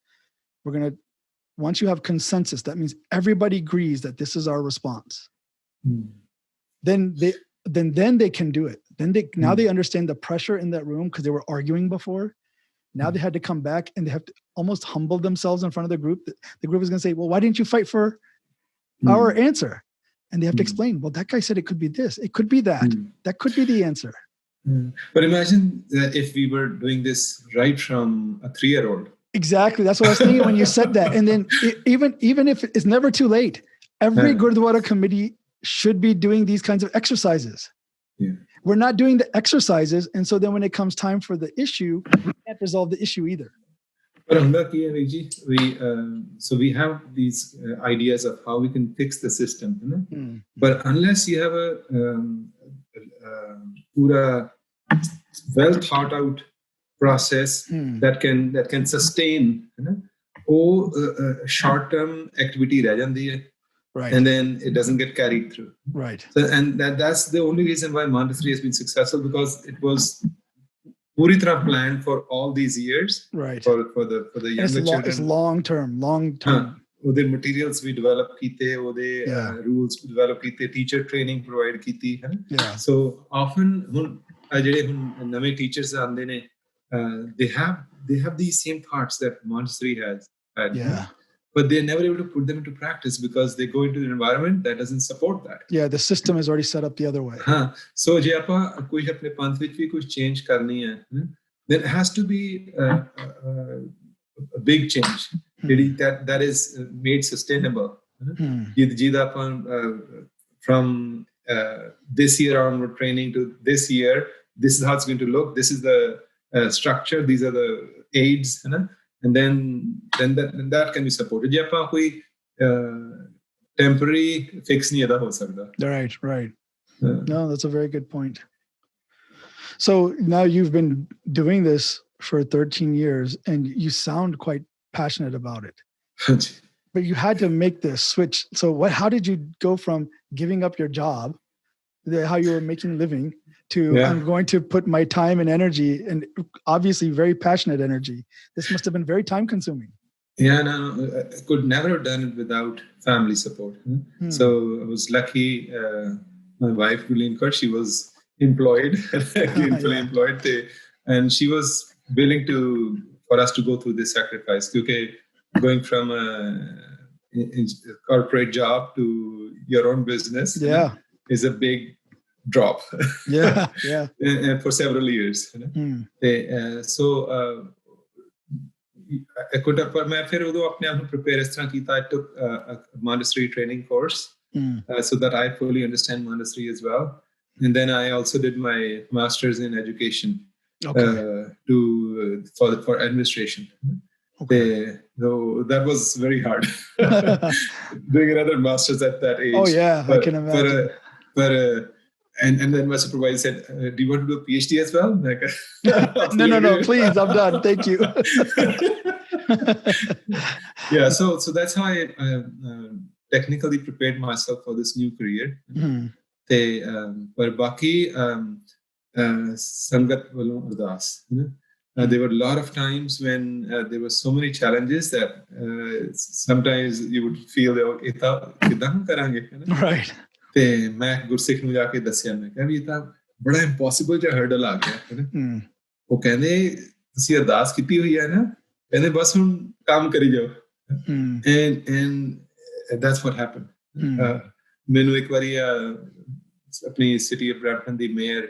Once you have consensus, that means everybody agrees that this is our response. Then then they can do it. Now they understand the pressure in that room because they were arguing before. Now they had to come back and they have to almost humble themselves in front of the group. The group is going to say, well, why didn't you fight for our answer? And they have to explain, well, that guy said it could be this. It could be that. That could be the answer. But imagine that if we were doing this right from a 3-year-old. Exactly. That's what I was thinking when you said that. And then even if it's never too late, every Gurdwara committee should be doing these kinds of exercises. Yeah. We're not doing the exercises. And so then when it comes time for the issue, we can't resolve the issue either. But we have these ideas of how we can fix the system. But unless you have a well thought out process that can sustain short term activity reh jandi hai. Right. And then it doesn't get carried through. Right. So, and that's the only reason why Montessori has been successful, because it was puri tarah planned for all these years. Right. For the younger children. It's long term. The materials we develop kite, rules we develop kite, teacher training provide kiti. Yeah. So often name teachers they have these same thoughts that Montessori has had. Yeah. But they're never able to put them into practice because they go into an environment that doesn't support that. Yeah, the system is already set up the other way. So, if we have to change karni hai, then it has to be a big change that is made sustainable. From this year onward training to this year, this is how it's going to look. This is the structure. These are the aids. And then that can be supported. Je apan koi temporary fix nahi eda ho sakda. Right. No, that's a very good point. So now you've been doing this for 13 years and you sound quite passionate about it. But you had to make this switch. So how did you go from giving up your job, how you were making a living, to I'm going to put my time and energy, and obviously very passionate energy. This must have been very time consuming. Yeah, no, I could never have done it without family support. So I was lucky. My wife, Gulin Kaur, she was employed, employed, and she was willing for us to go through this sacrifice. Because going from a corporate job to your own business is a big drop. Yeah. And for several years. So I could have, but I prepared. I took a Montessori training course so that I fully understand Montessori as well. And then I also did my master's in education for administration. So that was very hard. Doing another master's at that age. Oh yeah, I can imagine. And then my supervisor said, do you want to do a PhD as well? No, please, I'm done. Thank you. Yeah, so that's how I technically prepared myself for this new career. Par baki sangat walon ardas. There were a lot of times when there were so many challenges that sometimes you would feel, right. ਤੇ ਮੈਂ ਗੁਰਸਿੱਖ ਨੂੰ ਜਾ ਕੇ ਦੱਸਿਆ, ਮੈਂ ਕਿਹਾ ਵੀ ਇਹ ਤਾਂ ਬੜਾ ਇੰਪੋਸੀਬਲ ਜਿਹਾ ਹਰਡਲ ਆ ਗਿਆ। ਉਹ ਕਹਿੰਦੇ ਤੁਸੀਂ ਅਰਦਾਸ ਕੀਤੀ ਹੋਈ ਹੈ ਨਾ, ਕਹਿੰਦੇ ਬਸ ਹੁਣ ਕੰਮ ਕਰੀ ਜਾਓ। and that's what happened. ਮੈਨੂੰ ਇੱਕ ਵਾਰੀ ਆਪਣੀ city of Brampton the mayor,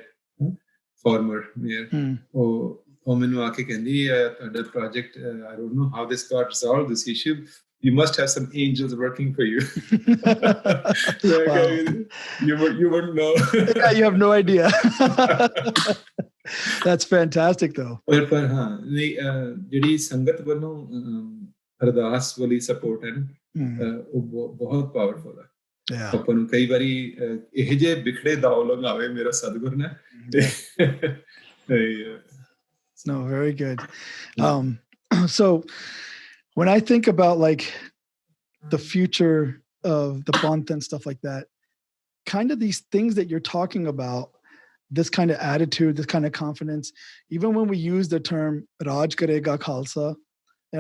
farmer mayor, ਉਹ ਮੈਨੂੰ ਆ ਕੇ ਕਹਿੰਦੀ ਤੁਹਾਡਾ project, I don't know how this got resolved, this issue. You must have some angels working for you. You wouldn't know. Yeah, you have no idea. That's fantastic, though. पर हाँ, ਜਿਹੜੀ ਸੰਗਤ ਵੱਲੋਂ ਅਰਦਾਸ ਵਾਲੀ ਸਪੋਰਟ ਹੈ ਨਾ, ਉਹ ਬਹੁਤ ਪਾਵਰਫੁਲ ਹੈ। ਆਪਾਂ ਨੂੰ ਕਈ ਵਾਰੀ ਇਹ ਜਿਹੇ ਬਿਖੜੇ ਦਾਉ ਲਗਾਵੇ ਮੇਰਾ ਸਤਿਗੁਰ ਨੇ। No, very good. So when I think about like the future of the Panth and stuff like that, kind of these things that you're talking about, this kind of attitude, this kind of confidence, even when we use the term Raj Karega Khalsa,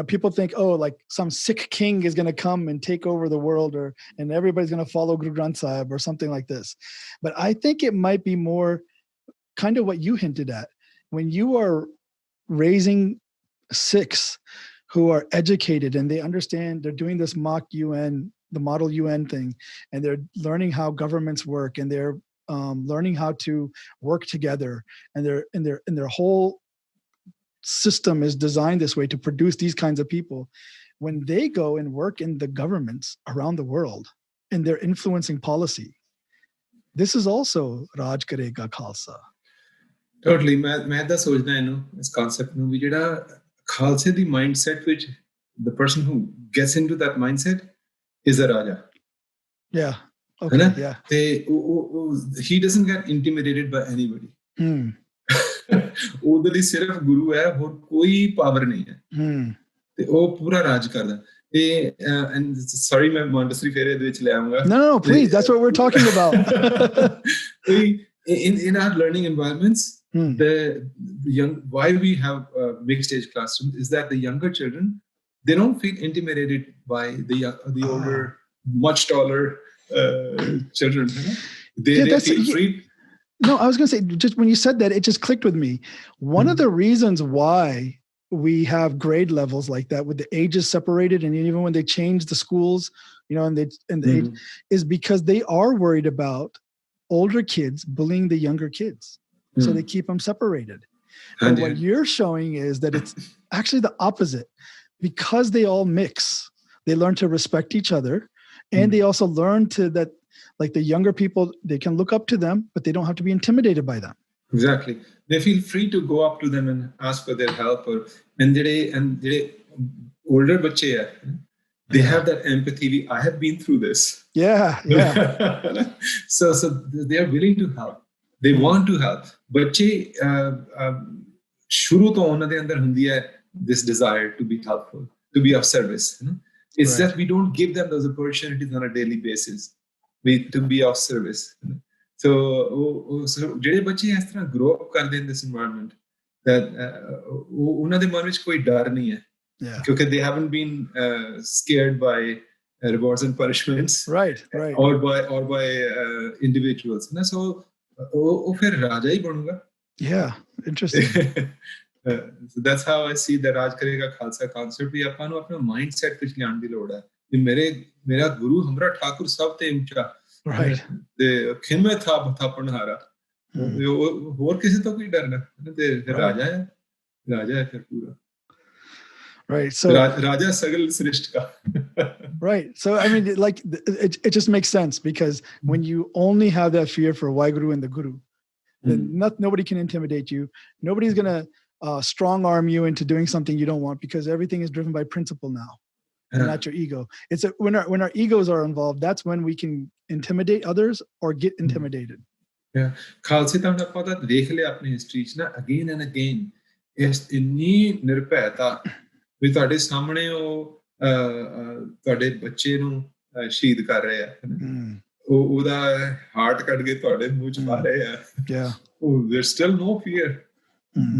people think, oh, like some Sikh king is going to come and take over the world, and everybody's going to follow Guru Granth Sahib or something like this. But I think it might be more kind of what you hinted at. When you are raising Sikhs who are educated and they understand, they're doing this mock UN, the model UN thing, and they're learning how governments work, and they're learning how to work together, and their whole system is designed this way to produce these kinds of people. When they go and work in the governments around the world and they're influencing policy, this is also Raj Karega Khalsa. Totally. मैं ਤਾਂ ਸੋਚਦਾ ਇਹਨੂੰ ਇਸ concept ਨੂੰ ਵੀ ਜਿਹੜਾ ਖਾਲਸੇ ਦੀ mindset which the person who gets into that mindset is a Raja. Yeah. Okay. Yeah. He doesn't get intimidated by anybody. ਉਹਦੇ ਲਈ ਸਿਰਫ ਗੁਰੂ ਹੈ, ਹੋਰ ਕੋਈ ਪਾਵਰ ਨਹੀਂ ਹੈ, ਤੇ ਉਹ ਪੂਰਾ ਰਾਜ ਕਰਦਾ। And sorry, ਮੈਂ Montessori ਫੇਰੇ ਦੇ ਵਿੱਚ ਲੈ ਆਉਂਗਾ। No, please. That's what we're talking about. In our learning environments, why we have mixed age classrooms is that the younger children, they don't feel intimidated by the older, much taller children. They feel free. No, I was going to say, just when you said that, it just clicked with me. One of the reasons why we have grade levels like that, with the ages separated, and even when they change the schools, and the age, is because they are worried about older kids bullying the younger kids. So they keep them separated. And what you're showing is that it's actually the opposite. Because they all mix, they learn to respect each other, and they also learn that, like, the younger people, they can look up to them, but they don't have to be intimidated by them. Exactly. They feel free to go up to them and ask for their help. And they older bache, they have that empathy. I have been through this. Yeah. So they are willing to help. They want to help. Bache shuru to ਉਹਨਾਂ ਦੇ ਅੰਦਰ ਹੁੰਦੀ ਹੈ this desire to be helpful, to be of service. It's that we don't give them those opportunities on a daily basis. To be of service. So ਜਿਹੜੇ ਬੱਚੇ ਇਸ ਤਰ੍ਹਾਂ grow up ਕਰਦੇ in this environment, that ਉਹਨਾਂ ਦੇ ਮਨ ਵਿੱਚ ਕੋਈ ਡਰ ਨਹੀਂ ਹੈ, ਕਿਉਂਕਿ they haven't been scared by rewards and punishments, right, or by individuals. So ਉਹ ਫਿਰ ਰਾਜਾ ਹੀ ਬਣੂਗਾ. Yeah, interesting. So that's how I see the Raj Karega Khalsa concept. ਵੀ ਆਪਾਂ ਨੂੰ ਆਪਣਾ mindset ਵਿੱਚ ਲਿਆਉਣ ਦੀ ਲੋੜ ਹੈ ਕਿ ਮੇਰਾ ਗੁਰੂ ਹਮਰਾ ਠਾਕੁਰ ਸਭ ਤੇ ਉੱਚਾ, ਤੇ ਖਿੰਮੇ ਥਾਪਣ ਹਾਰਾ, ਹੋਰ ਕਿਸੇ ਤੋਂ ਕੋਈ ਡਰਨਾ, ਤੇ ਰਾਜਾ ਹੈ ਫਿਰ ਪੂਰਾ। Right. So Raja Sagal Srishtka. Right. So I mean, like, it just makes sense, because when you only have that fear for Waheguru and the Guru, then nobody can intimidate you. Nobody's going to strong arm you into doing something you don't want, because everything is driven by principle now, and not your ego. It's when our egos are involved, that's when we can intimidate others or get intimidated. Yeah. Khalsa ਤਾਂ ਆਪਾਂ ਤਾਂ ਦੇਖ ਲਿਆ ਆਪਣੀ history 'ਚ ਨਾ, again and again, ਇਸ ਇੰਨੀ ਨਿਰਭੈਤਾ ਵੀ ਤੁਹਾਡੇ ਸਾਹਮਣੇ ਉਹ ਤੁਹਾਡੇ ਬੱਚੇ ਨੂੰ ਸ਼ਹੀਦ ਕਰ ਰਹੇ ਆ, ਉਹਦਾ ਹਾਰਟ ਕੱਢ ਕੇ ਤੁਹਾਡੇ ਮੂੰਹ 'ਚ ਪਾ ਰਹੇ ਆ। There's still no fear,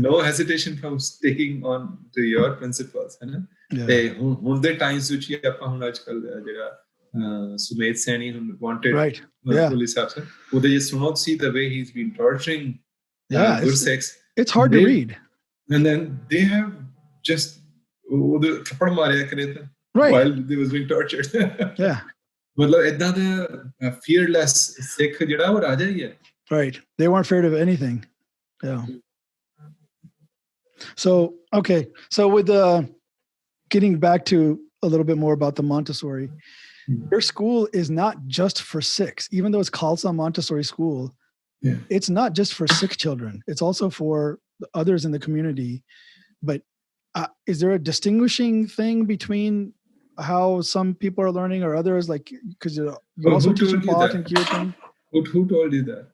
no hesitation from sticking on to your principles, ਹੈ ਨਾ। ਤੇ ਹੁਣ ਦੇ ਟਾਈਮਸ ਵਿੱਚ ਹੀ ਆਪਾਂ ਹੁਣ ਅੱਜ ਕੱਲ ਜਿਹੜਾ Sumedh Saini, wanted police officer, ਉਹਦੇ ਜੇ ਸੁਣੋ ਤੁਸੀਂ the way he's been torturing Sikhs, it's hard to read. And then they have just ਉਹਦੇ ਥੱਪੜ ਮਾਰਿਆ ਕਰੇ ਤਾਂ while they was being tortured. ਮਤਲਬ ਏਦਾਂ ਦਾ fearless ਸਿੱਖ ਜਿਹੜਾ ਉਹ ਰਾਜਾ ਹੀ ਹੈ। Right. They weren't afraid of anything. Yeah. So, okay. So with getting back to a little bit more about the Montessori, your school is not just for Sikhs, even though it's Khalsa Montessori School. It's not just for Sikh children. It's also for the others in the community. But is there a distinguishing thing between how some people are learning or others? Like, because you also teach Path and Kirtan. Who told you that?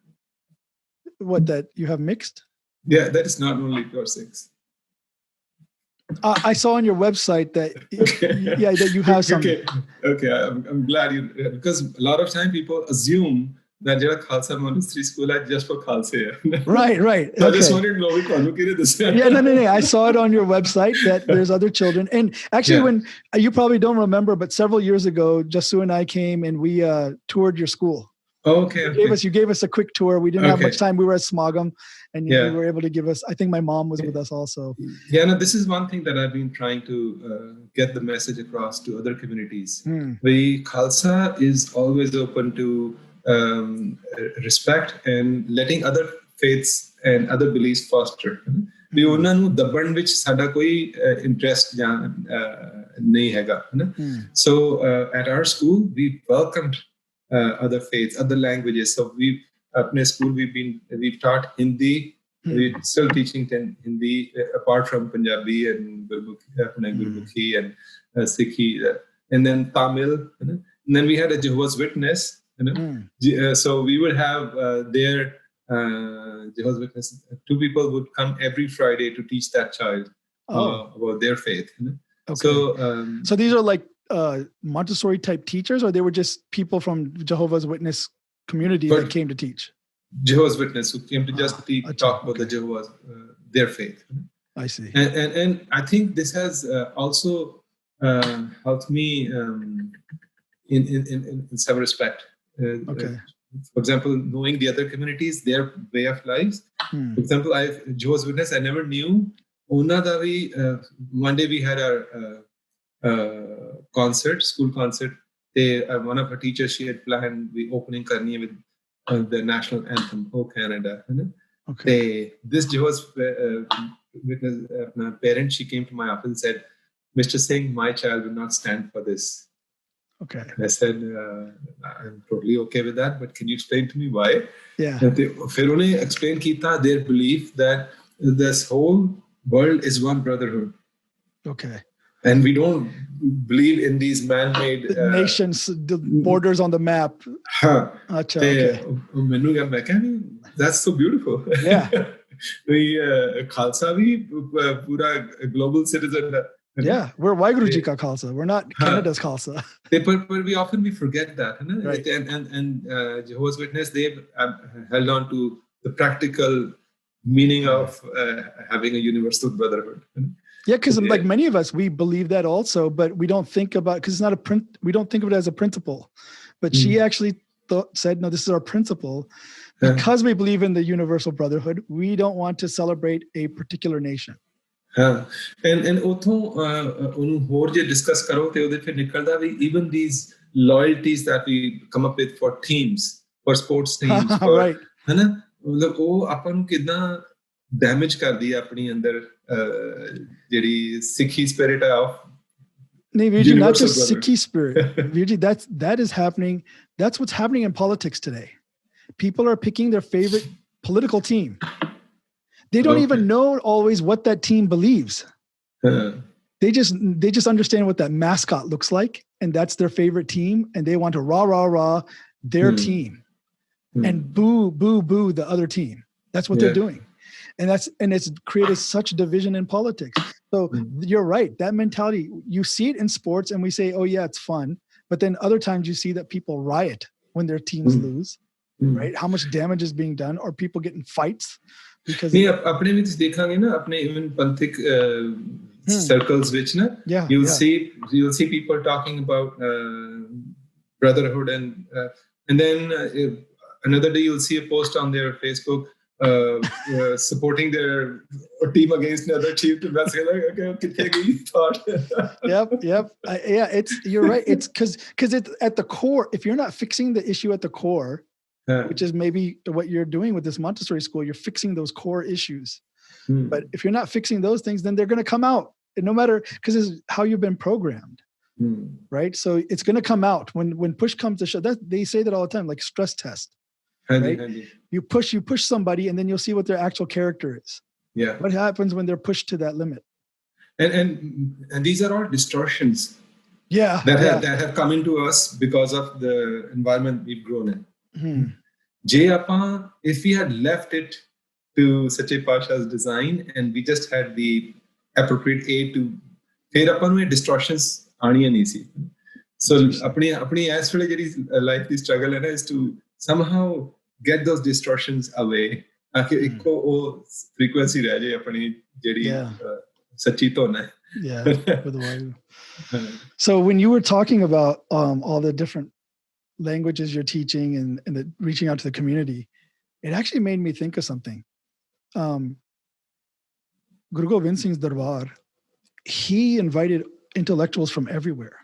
What, that you have mixed? Yeah, that is not only for Sikhs. I saw on your website that that you have some. Okay, I'm glad you, because a lot of time people assume that Khalsa Montessori School is just for Khalsa. Right. So I just wanted to know. Yeah, no. I saw it on your website that there's other children. And actually, when you probably don't remember, but several years ago, Jasu and I came and we toured your school. Okay. You gave us a quick tour. We didn't have much time. We were at Smagam, and you were able to give us. I think my mom was with us also. Yeah, no, this is one thing that I've been trying to get the message across to other communities. Khalsa is always open to respect and letting other faiths and other beliefs foster. We ਉਹਨਾਂ ਨੂੰ ਦੱਬਣ ਵਿੱਚ ਸਾਡਾ ਕੋਈ interest ਜਾਂ ਨਹੀਂ ਹੈਗਾ. So at our school, we welcomed other faiths, other languages. So apne school we've taught Hindi. We're still teaching Hindi apart from Punjabi and Gurmukhi and Sikhi, and then Tamil. And then we had a Jehovah's Witness. So we would have their Jehovah's Witness. 2 people would come every Friday to teach that child about their faith. Okay. So these are like Montessori type teachers, or they were just people from Jehovah's Witness community that came to teach? Jehovah's Witness who came to just talk about the Jehovah's, their faith. I see. And I think this has also helped me in some respect. For example, knowing the other communities, their way of lives. For example, Jehovah's Witness, I never knew. One day we had our concert, school concert. One of our teachers, she had planned the opening karni with the national anthem, "Oh Canada." This Jehovah's Witness parent, she came to my office and said, "Mr. Singh, my child will not stand for this." Okay. I said, I'm totally okay with that, but can you explain to me why? Yeah. Fir unhe explain kita their belief that this whole world is one brotherhood. Okay. And we don't believe in these man-made nations, the borders on the map. That's so beautiful. Yeah. Khalsa bhi pura global citizen. Yeah, we're Waheguru Ji ka Khalsa. We're not Canada's Khalsa. But we forget that. Right. And Jehovah's Witness, they've held on to the practical meaning of having a universal brotherhood. Yeah, because like many of us, we believe that also, but we don't think about, because it's not we don't think of it as a principle. But she actually said, no, this is our principle. Because we believe in the universal brotherhood, we don't want to celebrate a particular nation. And uthon onu hor je discuss karo te ode phir nikalda vi even these loyalties that we come up with for teams, for sports teams, right, है ना, मतलब वो अपन कितना damage कर दिया अपनी अंदर JD Sikhi spirit of Veerji, not just Sikhi spirit. Veerji, that is happening. That's what's happening in politics today. People are picking their favorite political team. They don't even know always what that team believes. They just understand what that mascot looks like, and that's their favorite team, and they want to rah their team and boo the other team. That's what they're doing. And it's created such division in politics. So you're right. That mentality, you see it in sports and we say, oh yeah, it's fun. But then other times you see that people riot when their teams lose, right? How much damage is being done, or people get in fights because apne vich dekhange na, apne even Panthic circles which na, you'll see people talking about brotherhood and then another day you'll see a post on their Facebook supporting their team against another team. To Yep. You're right. It's because it's at the core. If you're not fixing the issue at the core, which is maybe what you're doing with this Montessori school, you're fixing those core issues. But if you're not fixing those things, then they're going to come out. And no matter, because it's how you've been programmed, right? So it's going to come out when push comes to shove. They say that all the time, like stress test. Right? You push somebody, and then you'll see what their actual character is. Yeah. What happens when they're pushed to that limit? And these are all distortions. Yeah. That have come into us because of the environment we've grown in. If we had left it to Sache Pasha's design and we just had the appropriate aid to phir apan mein distortions aaniyan nahi si. So apni as vele jehdi life the struggle hai na is to somehow get those distortions away. ताकि eco वो frequency रह जाए अपनी JD सच्ची धुन है. Yeah, with Vayu. So when you were talking about all the different languages you're teaching and the reaching out to the community, it actually made me think of something. Guru Gobind Singh's Darbar, he invited intellectuals from everywhere,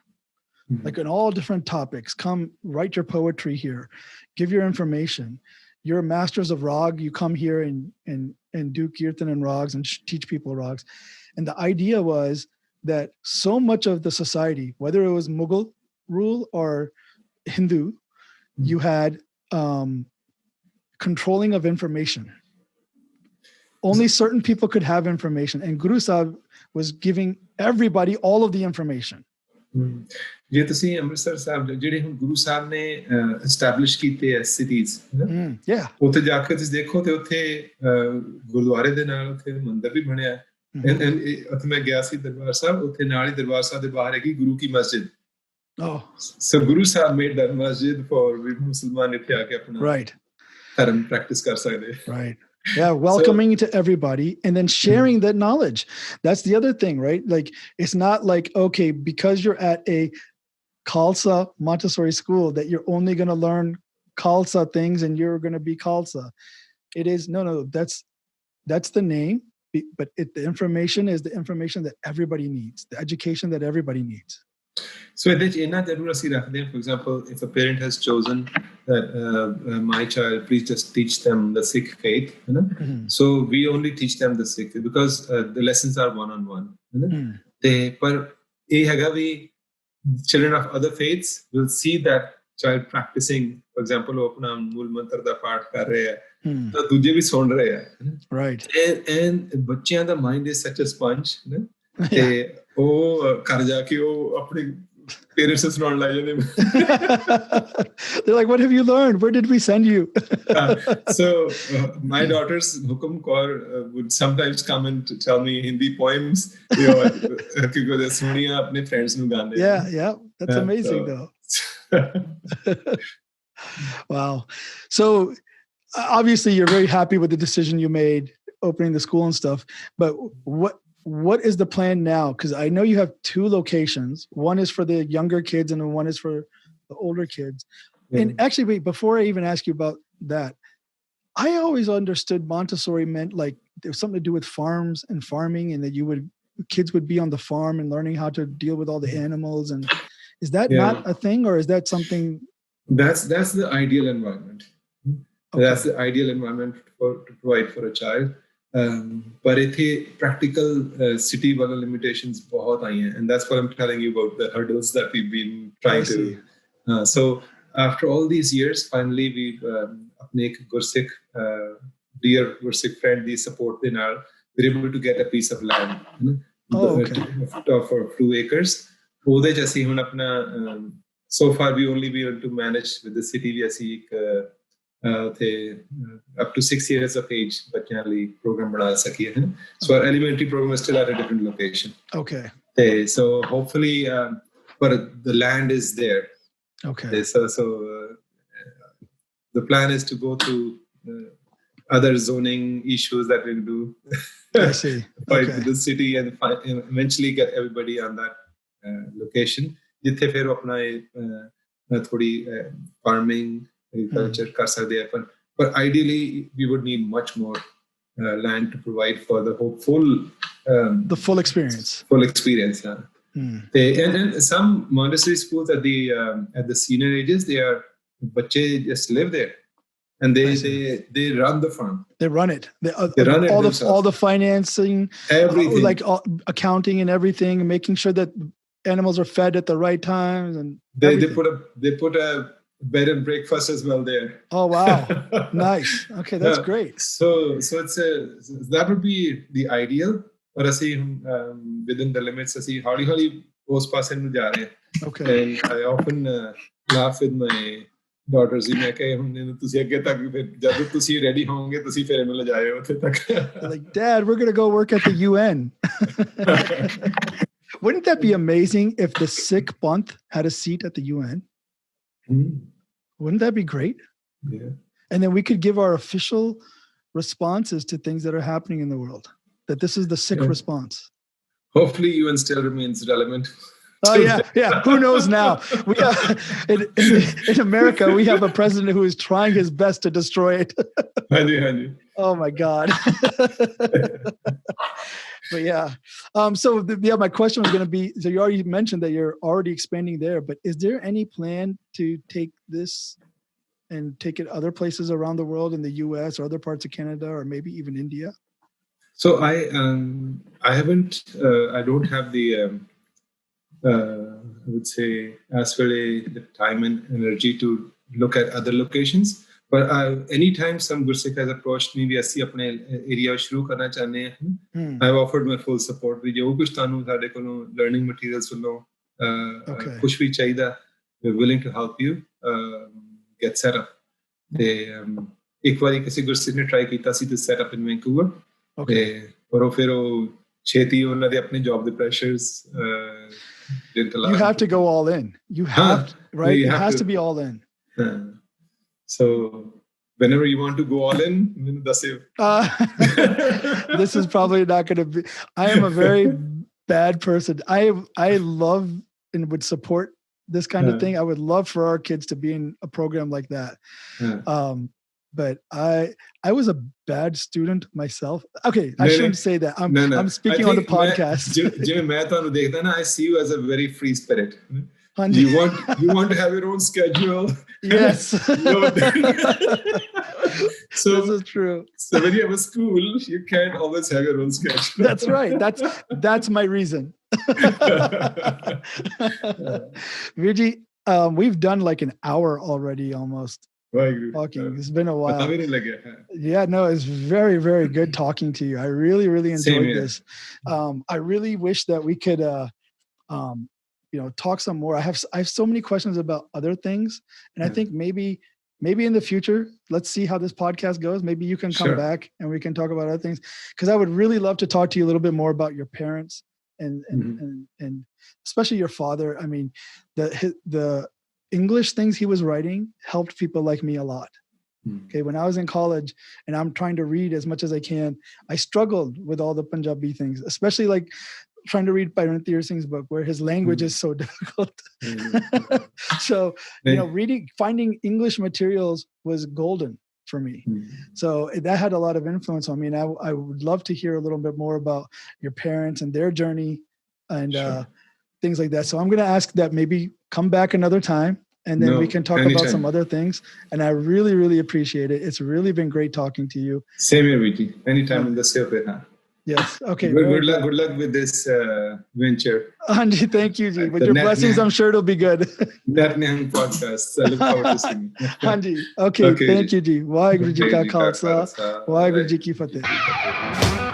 like in all different topics. Come write your poetry here, give your information. You're masters of Rag, you come here and do Kirtan and Rags and teach people Rags. And the idea was that so much of the society, whether it was Mughal rule or Hindu, you had controlling of information. Only certain people could have information. And Guru Sahib was giving everybody all of the information. ਜੇ ਤੁਸੀਂ ਅੰਮ੍ਰਿਤਸਰ ਸਾਹਿਬ ਜਿਹੜੇ ਹੁਣ ਗੁਰੂ ਸਾਹਿਬ ਨੇ establish ਕੀਤੇ ਐ cities ਉੱਥੇ ਜਾ ਕੇ ਤੁਸੀਂ ਦੇਖੋ ਤੇ ਉੱਥੇ ਗੁਰਦੁਆਰੇ ਦੇ ਨਾਲ ਉੱਥੇ ਮੰਦਿਰ ਵੀ ਬਣਿਆ ਉੱਥੇ ਮੈਂ ਗਿਆ ਸੀ ਦਰਬਾਰ ਸਾਹਿਬ ਉੱਥੇ ਨਾਲ ਹੀ ਦਰਬਾਰ ਸਾਹਿਬ ਦੇ ਬਾਹਰ ਹੈਗੀ ਗੁਰੂ ਕੀ ਮਸਜਿਦ ਸੋ ਗੁਰੂ ਸਾਹਿਬ ਮੇਡ ਦੈਟ ਮਸਜਿਦ ਫॉर ਵੀ ਮੁਸਲਮਾਨ ਇੱਥੇ ਆ ਕੇ ਆਪਣਾ ਧਰਮ ਪ੍ਰੈਕਟਿਸ ਕਰ ਸਕਦੇ right Yeah, welcoming to everybody and then sharing that knowledge. That's the other thing, right? Like, it's not like, okay, because you're at a Khalsa Montessori school that you're only going to learn Khalsa things and you're going to be Khalsa. It is, no, that's the name, but the information is the information that everybody needs, the education that everybody needs. So, for example, if a parent has chosen that my child, please just teach them the Sikh faith. So we only teach them the Sikh because the lessons are one-on-one. Children of other faiths will see that child practicing. For example, apna mool mantra da paath kar rahe hai, to duje bhi sun rahe hai. Right. And bachchiyan da mind is such a sponge. ਉਹ ਘਰ ਜਾ ਕੇ ਉਹ ਆਪਣੇ parents ਨੂੰ ਸੁਣਾਉਣ ਲੱਗ ਜਾਂਦੇ They're like, what have you learned? Where did we send you? So my daughters Hukum Kaur would sometimes come and tell me Hindi poems ਕਿਉਂਕਿ ਉਹ ਸੁਣੀਆਂ ਆਪਣੇ friends ਨੂੰ ਗਾਉਂਦੇ. Yeah, that's amazing though. Wow. So obviously you're very happy with the decision you made opening the school and stuff, but what is the plan now? Because I know you have 2 locations. One is for the younger kids and one is for the older kids. And actually, wait, before I even ask you about that, I always understood Montessori meant like there was something to do with farms and farming and that kids would be on the farm and learning how to deal with all the animals. And is that not a thing, or is that something? That's the ideal environment. Okay. That's the ideal environment to provide for a child. But it's practical city level limitations bahut aayi hain, and that's what I'm telling you about the hurdles that we've been trying to. So after all these years, finally we've apne Gursikh dear Gursikh friend the support de naal we're able to get a piece of land for 2 acres. Ode ch assi hun apna so far we only be able to manage with the city we assi up to 6 years of age ਬੱਚਿਆਂ ਲਈ program ਬਣਾ ਸਕੀਏ ਹੈ. So our elementary program is still at a different location. Okay. So hopefully but the land is there. Okay. So the plan is to go through other zoning issues that we'll do. I see. Fight with the city and eventually get everybody on that location. ਜਿੱਥੇ ਫਿਰ ਆਪਣਾ ਥੋੜੀ farming agriculture kar sakde hain, but ideally we would need much more land to provide for the the full experience. And some Montessori schools at the senior ages, they are bache just live there and they run the farm. They run it. They run it all the financing, everything, like accounting and everything, and making sure that animals are fed at the right times, and they put a bed and breakfast as well there. Oh wow. Nice. Okay, that's great. So that would be the ideal, but asi within the limits asi howly us paase nu ja rahe hain. Okay. And I often laugh with my daughters ਮੈਂ ਕਹੇ ਹੁਣ ਤੁਸੀਂ ਅੱਗੇ ਤੱਕ ਫਿਰ ਜਦ ਤੁਸੀਂ ready ਹੋਵੋਗੇ ਤੁਸੀਂ ਫਿਰ ਮੈਨੂੰ ਲੈ ਜਾਇਓ ਉੱਥੇ ਤੱਕ. Like, Dad, we're going to go work at the UN. Wouldn't that be amazing if the Sikh Panth had a seat at the UN? Wouldn't that be great? Yeah. And then we could give our official responses to things that are happening in the world. That this is the Sikh response. Hopefully, UN still remains relevant. Oh yeah. Who knows now? We in America, we have a president who is trying his best to destroy it. Oh my God. But yeah. My question was going to be, so you already mentioned that you're already expanding there, but is there any plan to take this and take it other places around the world, in the US or other parts of Canada, or maybe even India? So I haven't, I don't have the, I would say, as well the time and energy to look at other locations. But anytime some Gursikh has approached me, we see apne area shuru karna chahne hain. I've offered my full support. We jo kuch tanu sade kolo learning materials wallo kuch bhi chahiਦਾ, we're willing to help you get set up. ਤੇ ਇੱਕ ਵਾਰੀ ਕਿਸੇ ਗੁਰਸਿੱਖ ਨੇ try ਕੀਤਾ ਸੀ to set up in Vancouver. ਪਰ ਉਹ ਫਿਰ ਉਹ ਛੇਤੀ ਉਹਨਾਂ ਦੇ ਆਪਣੇ ਜੌਬ ਦੇ pressures You have to go all in. You have, right? It has to be all in. So whenever you want to go all in, this is probably not going to be. I am a very bad person. I love and would support this kind of thing. I would love for our kids to be in a program like that. But I was a bad student myself. Okay, I shouldn't say that. I'm speaking on the podcast. I see you as a very free spirit. You want to have your own schedule. Yes. So this is true. So when you have a school, you can't always have your own schedule. That's right. That's my reason. Veerji, we've done like an hour already almost. Talking. It's been a while. Yeah, no, it's very, very good talking to you. I really, really enjoyed this. I really wish that we could talk some more. I have so many questions about other things, and I think maybe in the future, let's see how this podcast goes. Maybe you can come back and we can talk about other things, because I would really love to talk to you a little bit more about your parents and especially your father. I mean, the English things he was writing helped people like me a lot. Okay, when I was in college and I'm trying to read as much as I can, I struggled with all the Punjabi things, especially like trying to read Bhai Harpreet Singh's book, where his language is so difficult. So, finding English materials was golden for me. So that had a lot of influence on me. And I would love to hear a little bit more about your parents and their journey and things like that. So I'm going to ask that maybe come back another time, and then we can talk about some other things. And I really, really appreciate it. It's really been great talking to you. Same here, Vijay. Anytime in the same. Yes. Okay. Good luck with this venture. Anji, thank you, Ji. With your blessings, I'm sure it'll be good. That Nihung podcast. I look forward to seeing you. Anji. Okay. Thank you, Ji. Waheguru Ji ka Khalsa. Waheguru Ji ki Fateh.